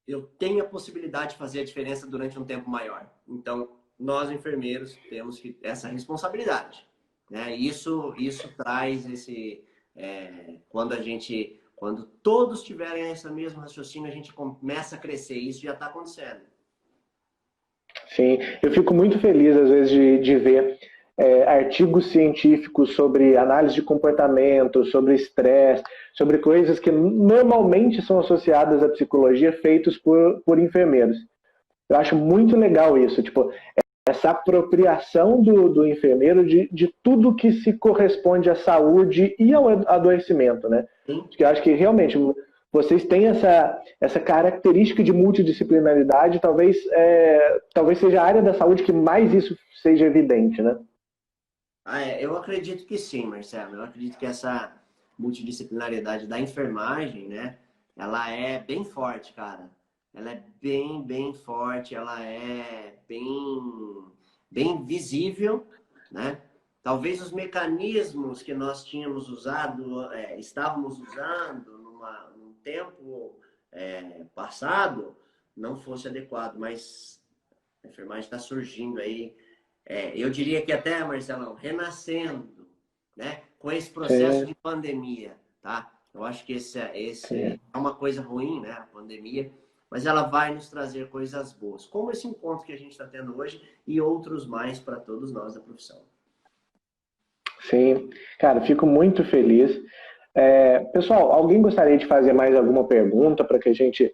eu tenho a possibilidade de fazer a diferença durante um tempo maior. Então, nós enfermeiros temos essa responsabilidade, né? Isso traz esse... Quando todos tiverem esse mesmo raciocínio, a gente começa a crescer. Isso já está acontecendo. Sim, eu fico muito feliz, às vezes, de ver artigos científicos sobre análise de comportamento, sobre estresse, sobre coisas que normalmente são associadas à psicologia, feitos por enfermeiros. Eu acho muito legal isso, tipo, essa apropriação do enfermeiro de tudo que se corresponde à saúde e ao adoecimento, né? Porque eu acho que realmente vocês têm essa característica de multidisciplinaridade, talvez seja a área da saúde que mais isso seja evidente, né? Eu acredito que sim, Marcelo. Eu acredito que essa multidisciplinaridade da enfermagem, né? Ela é bem forte, cara. Ela é bem, bem forte. Ela é bem visível, né? Talvez os mecanismos que nós tínhamos usado, estávamos usando num tempo passado, não fosse adequado, mas a enfermagem está surgindo aí. Eu diria que até, Marcelão, renascendo, né? Com esse processo de pandemia, tá? Eu acho que esse é uma coisa ruim, né? A pandemia, mas ela vai nos trazer coisas boas, como esse encontro que a gente está tendo hoje e outros mais para todos nós da profissão. Sim, cara, fico muito feliz. Pessoal, alguém gostaria de fazer mais alguma pergunta para que a gente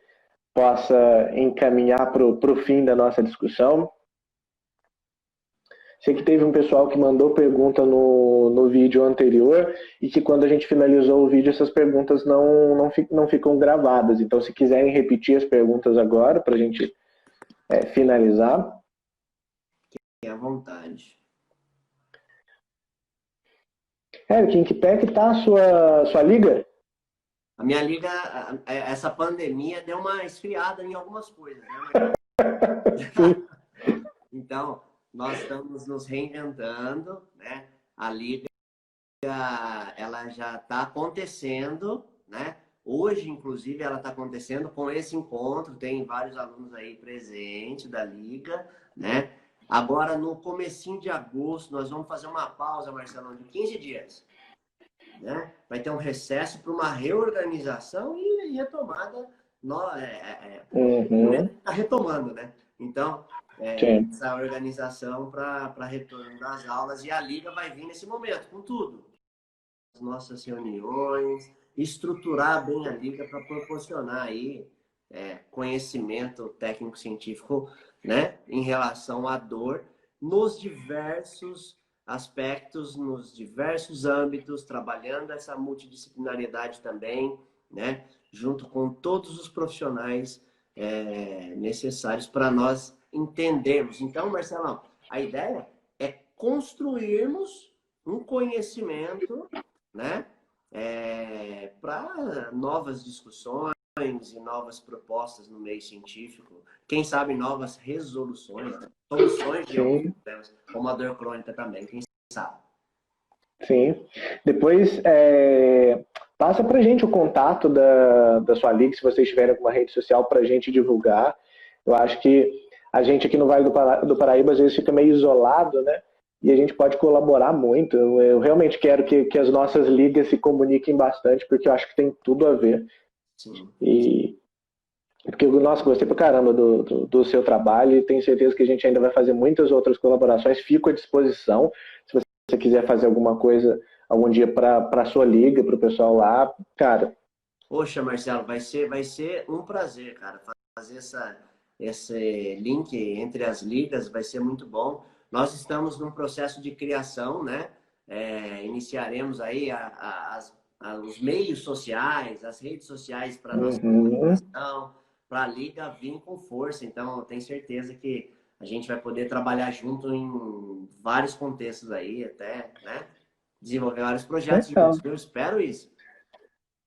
possa encaminhar para o fim da nossa discussão? Sei que teve um pessoal que mandou pergunta no vídeo anterior e que quando a gente finalizou o vídeo essas perguntas não ficam gravadas. Então, se quiserem repetir as perguntas agora para a gente finalizar. Fique à vontade. Eric, em que pé que está a sua liga? A minha liga, essa pandemia deu uma esfriada em algumas coisas, né? Então, nós estamos nos reinventando, né? A liga, ela já está acontecendo, né? Hoje, inclusive, ela está acontecendo com esse encontro. Tem vários alunos aí presentes da liga, né? Agora, no comecinho de agosto, nós vamos fazer uma pausa, Marcelão, de 15 dias. Né? Vai ter um recesso para uma reorganização e retomada. Está retomando, né? Então, essa organização para retorno das aulas e a Liga vai vir nesse momento, com tudo. As nossas reuniões, estruturar bem a Liga para proporcionar aí conhecimento técnico-científico, né? Em relação à dor nos diversos aspectos, nos diversos âmbitos, trabalhando essa multidisciplinariedade também, né? Junto com todos os profissionais necessários para nós entendermos. Então, Marcelão, a ideia é construirmos um conhecimento, né? Para novas discussões e novas propostas no meio científico, quem sabe novas resoluções, né? Soluções de alguns problemas, como a dor crônica também, quem sabe. Sim. Depois, passa pra gente o contato da sua liga, se vocês tiverem alguma rede social pra gente divulgar. Eu acho que a gente aqui no Vale do Paraíba às vezes fica meio isolado, né? E a gente pode colaborar muito. Eu realmente quero que as nossas ligas se comuniquem bastante, porque eu acho que tem tudo a ver. Sim. E porque, nossa, gostei pra caramba do seu trabalho e tenho certeza que a gente ainda vai fazer muitas outras colaborações. Fico à disposição. Se você quiser fazer alguma coisa algum dia para a sua liga, para o pessoal lá, cara. Poxa, Marcelo, vai ser um prazer, cara, fazer esse link entre as ligas, vai ser muito bom. Nós estamos num processo de criação, né? Iniciaremos aí os meios sociais, as redes sociais para nossa comunicação, para a liga vir com força. Então, eu tenho certeza que a gente vai poder trabalhar junto em vários contextos aí, até, né? Desenvolver vários projetos juntos. Eu espero isso.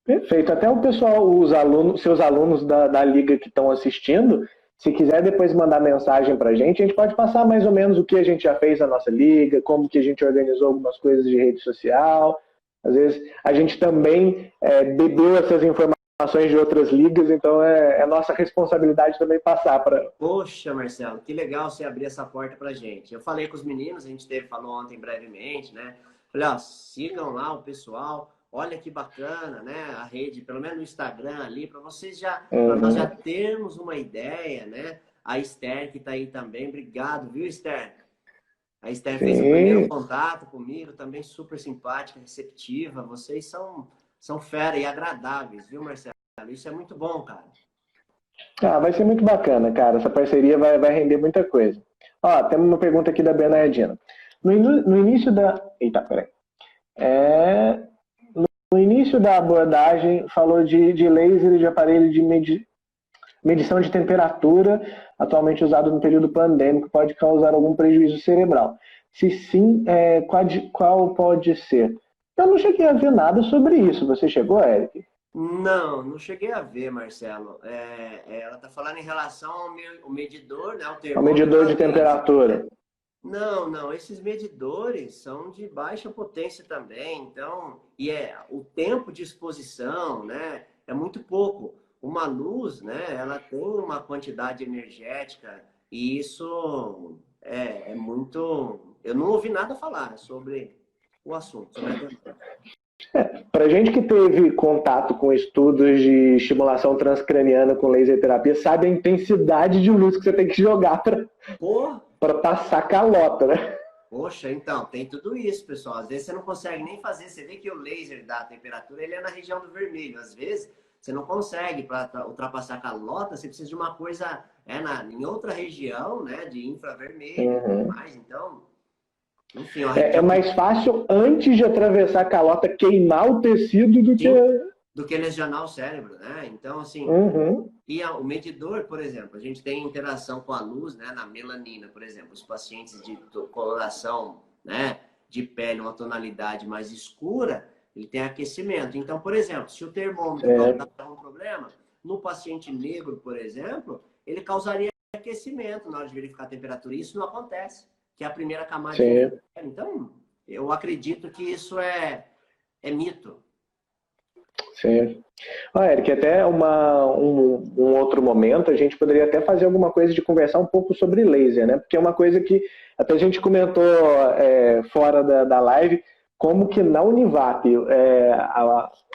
Perfeito. Até o pessoal, os alunos, seus alunos da liga que estão assistindo, se quiser depois mandar mensagem para a gente pode passar mais ou menos o que a gente já fez na nossa liga, como que a gente organizou algumas coisas de rede social. Às vezes a gente também bebeu essas informações de outras ligas, então é nossa responsabilidade também passar para... Poxa, Marcelo, que legal você abrir essa porta para a gente. Eu falei com os meninos, a gente falou ontem brevemente, né? Falei, ó, sigam lá o pessoal. Olha que bacana, né? A rede, pelo menos no Instagram ali, para vocês para nós já termos uma ideia, né? A Esther que está aí também, obrigado, viu, Esther? A Esther fez o primeiro contato comigo, também super simpática, receptiva. Vocês são fera e agradáveis, viu, Marcelo? Isso é muito bom, cara. Vai ser muito bacana, cara. Essa parceria vai render muita coisa. Ó, temos uma pergunta aqui da Bernardina. No início da... Eita, peraí. No início da abordagem, falou de laser e de aparelho de medição de temperatura, atualmente usado no período pandêmico, pode causar algum prejuízo cerebral. Se sim, qual pode ser? Eu não cheguei a ver nada sobre isso. Você chegou, Eric? Não cheguei a ver, Marcelo. Ela está falando em relação ao medidor, né? O medidor de temperatura. Não, esses medidores são de baixa potência também, então, o tempo de exposição, né, é muito pouco. Uma luz, né, ela tem uma quantidade energética e isso é muito... Eu não ouvi nada falar sobre o assunto, sobre a temperatura. Para gente que teve contato com estudos de estimulação transcraniana com laser terapia, sabe a intensidade de luz que você tem que jogar para passar calota, né? Poxa, então, tem tudo isso, pessoal. Às vezes você não consegue nem fazer. Você vê que o laser da temperatura, ele é na região do vermelho. Às vezes você não consegue, para ultrapassar a calota, você precisa de uma coisa em outra região, né, de infravermelho e tudo mais. Então, enfim... É mais fácil, antes de atravessar a calota, queimar o tecido do que lesionar o cérebro, né? Então, assim... E o medidor, por exemplo, a gente tem interação com a luz, né, na melanina, por exemplo. Os pacientes de coloração, né, de pele, uma tonalidade mais escura, ele tem aquecimento. Então, por exemplo, se o termômetro causar um problema, no paciente negro, por exemplo, ele causaria aquecimento na hora de verificar a temperatura. Isso não acontece, que é a primeira camada. Então, eu acredito que isso é mito. Sim. Eric, até um outro momento, a gente poderia até fazer alguma coisa de conversar um pouco sobre laser, né? Porque é uma coisa que até a gente comentou fora da live, como que na Univap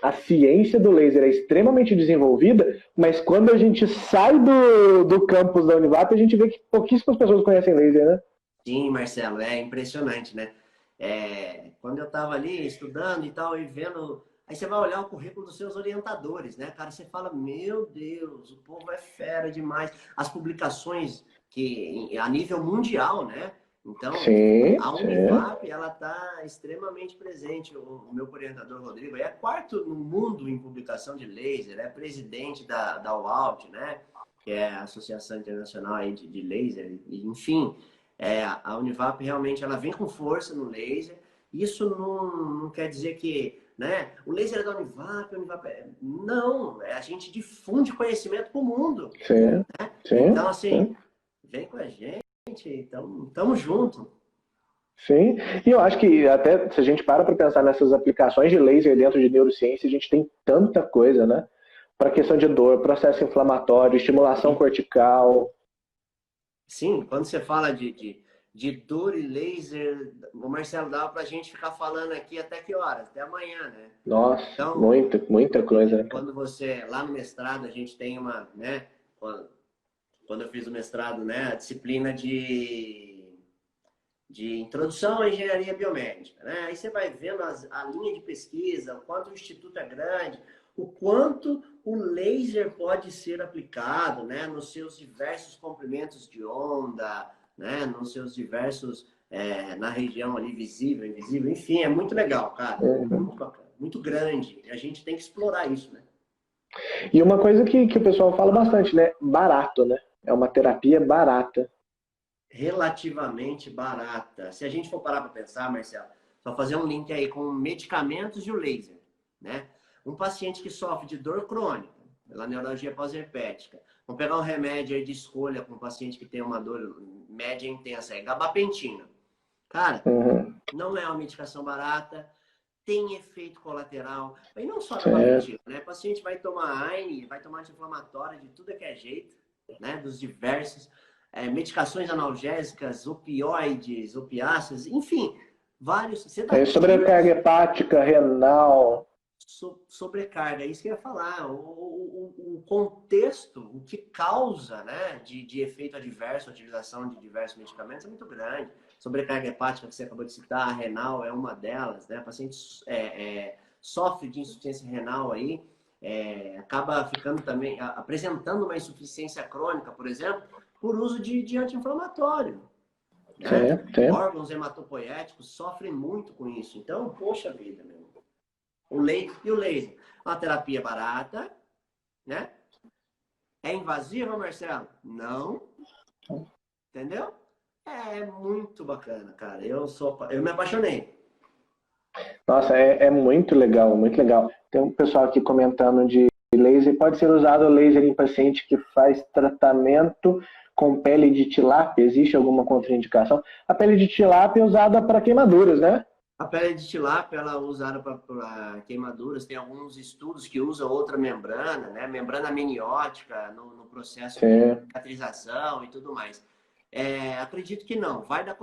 a ciência do laser é extremamente desenvolvida, mas quando a gente sai do campus da Univap, a gente vê que pouquíssimas pessoas conhecem laser, né? Sim, Marcelo, é impressionante, né? Quando eu estava ali estudando e tal, e vendo... Aí você vai olhar o currículo dos seus orientadores, né, cara? Você fala, meu Deus, o povo é fera demais. As publicações que a nível mundial, né? Então, a Univap, ela está extremamente presente. O meu orientador, Rodrigo, é quarto no mundo em publicação de laser, é presidente da UALT, né? Que é a Associação Internacional aí de Laser. Enfim, a Univap realmente ela vem com força no laser. Isso não quer dizer que... Né? O laser é da Univap, não, a gente difunde conhecimento para o mundo. Né? Então, assim, vem com a gente, então, estamos juntos. Sim, e eu acho que até se a gente para pensar nessas aplicações de laser dentro de neurociência, a gente tem tanta coisa, né? Para questão de dor, processo inflamatório, estimulação cortical. Sim, quando você fala de dor e laser, o Marcelo dava pra gente ficar falando aqui até que horas? Até amanhã, né? Nossa, Então, muita coisa, né? quando você, lá no mestrado, a gente tem uma, né? Quando eu fiz o mestrado, né? A disciplina de introdução à engenharia biomédica, né? Aí você vai vendo a linha de pesquisa, o quanto o instituto é grande, o quanto o laser pode ser aplicado, né? Nos seus diversos comprimentos de onda, né? Nos seus diversos, na região ali visível, invisível, enfim, é muito legal, cara, Uhum. muito bacana, muito grande. A gente tem que explorar isso, né? E uma coisa que o pessoal fala bastante, né? Barato, né? É uma terapia barata. Relativamente barata. Se a gente for parar para pensar, Marcelo, só fazer um link aí com medicamentos e o laser, né? Um paciente que sofre de dor crônica, pela neuralgia pós-herpética, vamos pegar um remédio aí de escolha para um paciente que tem uma dor média intensa, é gabapentina. Cara, Uhum. não é uma medicação barata, tem efeito colateral, e não só É, gabapentina, né? O paciente vai tomar AINE, vai tomar anti-inflamatório de tudo que é jeito, né? Dos diversos, medicações analgésicas, opioides, opiáceos, enfim, vários sobrecarga sedativos, hepática, renal. sobrecarga, é isso que eu ia falar. O contexto, o que causa, né, de efeito adverso, a utilização de diversos medicamentos é muito grande. Sobrecarga hepática, que você acabou de citar, a renal é uma delas, né? O paciente sofre de insuficiência renal aí, acaba ficando também, apresentando uma insuficiência crônica, por exemplo, por uso de anti-inflamatório, né? Sim, sim. Órgãos hematopoéticos sofrem muito com isso. Então, poxa vida, meu. O laser, uma terapia barata, né? É invasiva, Marcelo? Não. Entendeu? É muito bacana, cara. Eu me apaixonei. Nossa, é muito legal, muito legal. Tem um pessoal aqui comentando de laser. Pode ser usado o laser em paciente que faz tratamento com pele de tilápia? Existe alguma contraindicação? A pele de tilápia é usada para queimaduras, né? A pele de tilápia, ela é usada para queimaduras. Tem alguns estudos que usam outra membrana, né? Membrana amniótica no processo de Sim. cicatrização e tudo mais. Acredito que não. Vai da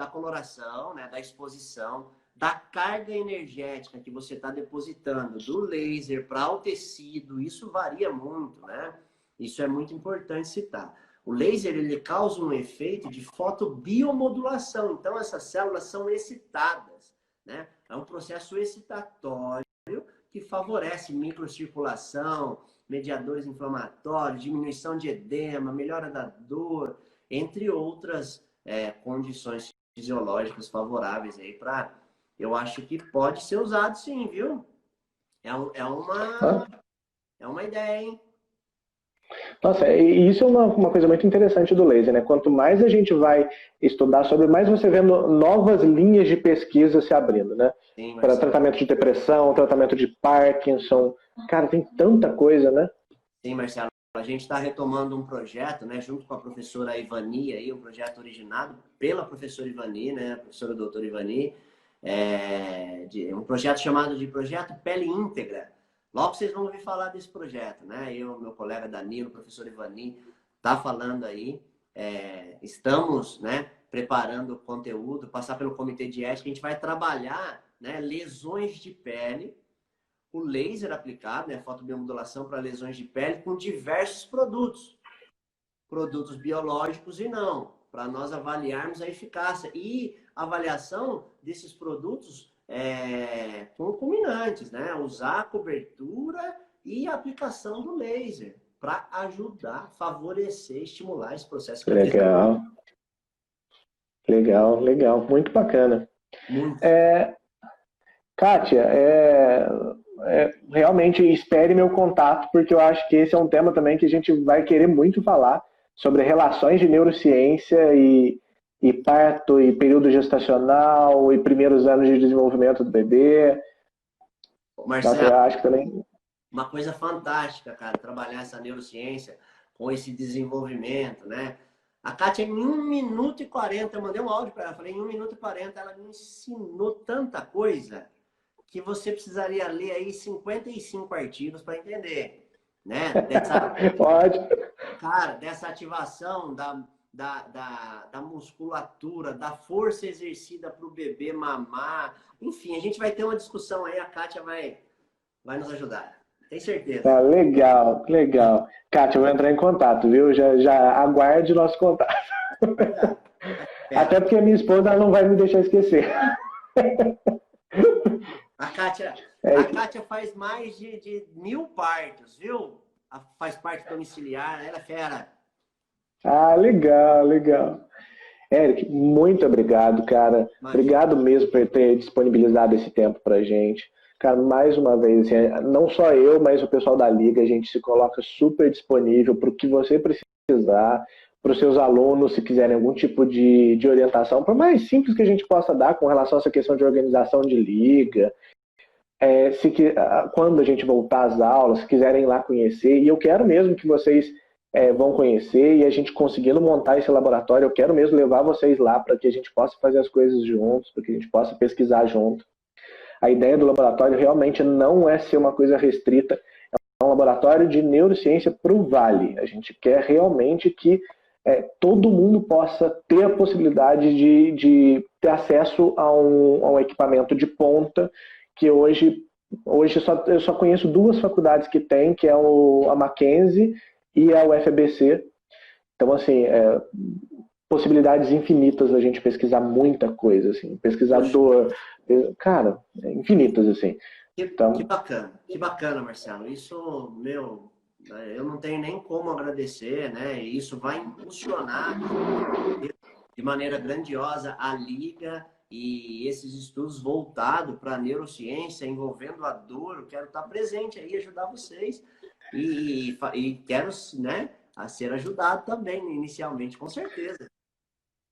coloração, né? Da exposição, da carga energética que você está depositando do laser para o tecido. Isso varia muito, né? Isso é muito importante citar. O laser, ele causa um efeito de fotobiomodulação. Então, essas células são excitadas, né? É um processo excitatório que favorece microcirculação, mediadores inflamatórios, diminuição de edema, melhora da dor, entre outras condições fisiológicas favoráveis aí para. Eu acho que pode ser usado sim, viu? É, um- é uma, é uma ideia, hein? Nossa, e isso é uma coisa muito interessante do laser, né? Quanto mais a gente vai estudar sobre, mais você vendo novas linhas de pesquisa se abrindo, né? Sim, Para Marcelo. tratamento de depressão, tratamento de Parkinson. Cara, tem tanta coisa, né? Sim, Marcelo. A gente está retomando um projeto, né, junto com a professora Ivani, aí, um projeto originado pela professora Ivani, né, a professora doutora Ivani, um projeto chamado de Projeto Pele Íntegra. Logo vocês vão ouvir falar desse projeto, né? Eu, meu colega Danilo, professor Ivani, tá falando aí. Estamos, né, preparando o conteúdo, passar pelo comitê de ética, a gente vai trabalhar, né, lesões de pele, o laser aplicado, né, fotobiomodulação para lesões de pele, com diversos produtos biológicos e não, para nós avaliarmos a eficácia e avaliação desses produtos concomitantes, né? Usar a cobertura e a aplicação do laser para ajudar, favorecer, estimular esse processo cicatrizante. Legal, legal. Muito bacana. Muito. É, Kátia, realmente espere meu contato, porque eu acho que esse é um tema também que a gente vai querer muito falar sobre relações de neurociência e parto, e período gestacional, e primeiros anos de desenvolvimento do bebê. Nossa, Marcelo, eu acho que também. uma coisa fantástica, cara, trabalhar essa neurociência com esse desenvolvimento, né? A Kátia, em 1 minuto e 40, eu mandei um áudio para ela, falei, em 1 minuto e 40, ela me ensinou tanta coisa que você precisaria ler aí 55 artigos para entender, né? Pode. Cara, dessa ativação da musculatura, da força exercida para o bebê mamar. Enfim, a gente vai ter uma discussão aí, a Kátia vai nos ajudar. Tem certeza. Ah, legal, legal. Kátia, eu vou entrar em contato, viu? Já aguarde nosso contato. Tá, Até espera. porque a minha esposa ela não vai me deixar esquecer. A Kátia, É, a Kátia faz mais de 1000 partos, viu? Faz parte domiciliar, ela é fera. ah, legal, legal. Eric, muito obrigado, cara. Imagina. Obrigado mesmo por ter disponibilizado esse tempo pra gente. Cara, mais uma vez, assim, não só eu, mas o pessoal da Liga, a gente se coloca super disponível para o que você precisar, para os seus alunos, se quiserem algum tipo de orientação, por mais simples que a gente possa dar com relação a essa questão de organização de liga, quando a gente voltar às aulas, se quiserem ir lá conhecer, e eu quero mesmo que vocês vão conhecer e a gente conseguindo montar esse laboratório, eu quero mesmo levar vocês lá para que a gente possa fazer as coisas juntos, para que a gente possa pesquisar junto. A ideia do laboratório realmente não é ser uma coisa restrita, é um laboratório de neurociência para o Vale. A gente quer realmente que todo mundo possa ter a possibilidade de ter acesso a um equipamento de ponta que hoje eu só conheço duas faculdades que tem, que é a Mackenzie e a UFABC. Então, assim, possibilidades infinitas da gente pesquisar muita coisa, assim, Poxa, pesquisador, cara, infinitas, assim. Então, que bacana, Marcelo. Isso, meu, eu não tenho nem como agradecer, né? Isso vai impulsionar de maneira grandiosa a Liga e esses estudos voltados para a neurociência, envolvendo a dor. Eu quero estar presente aí, ajudar vocês. E quero, né, a ser ajudado também, inicialmente, com certeza.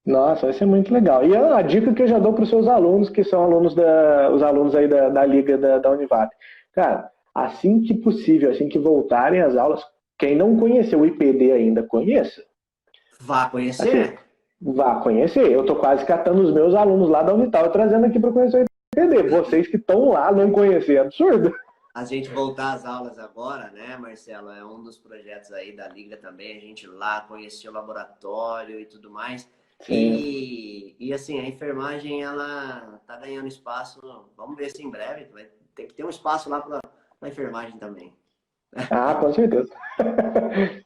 nossa, vai ser muito legal. E a dica que eu já dou para os seus alunos, que são os alunos aí da Liga da Univap. Cara, assim que possível, assim que voltarem às aulas, quem não conheceu o IPD ainda, conheça. Vá Assim, conhecer? vá conhecer. Eu estou quase catando os meus alunos lá da Unital e trazendo aqui para conhecer o IPD. Vocês que estão lá não conhecer, é absurdo. A gente voltar às aulas agora, né, Marcelo? É um dos projetos aí da Liga também, a gente lá conhecer o laboratório e tudo mais. Sim. E assim, a enfermagem, ela tá ganhando espaço, vamos ver se em breve, vai ter que ter um espaço lá para a enfermagem também. Ah, com certeza.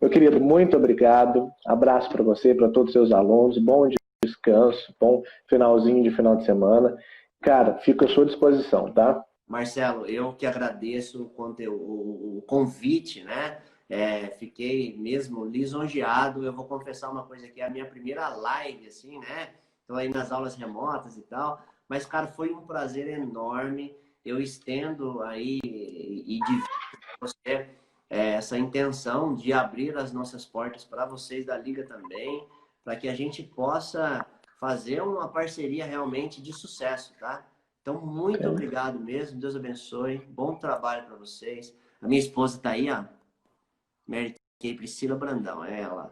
Meu querido, muito obrigado. Abraço para você, para todos os seus alunos. Bom descanso, bom finalzinho de final de semana. Cara, fico à sua disposição, tá? Marcelo, eu que agradeço o convite, né? Fiquei mesmo lisonjeado. Eu vou confessar uma coisa aqui, é a minha primeira live, assim, né? Estou aí nas aulas remotas e tal. Mas, cara, foi um prazer enorme. Eu estendo aí e divido com você essa intenção de abrir as nossas portas para vocês da Liga também, para que a gente possa fazer uma parceria realmente de sucesso, tá? Então, muito Ok. obrigado mesmo. Deus abençoe. Bom trabalho para vocês. A minha esposa está aí, ó. Mary Kay Priscila Brandão, é ela.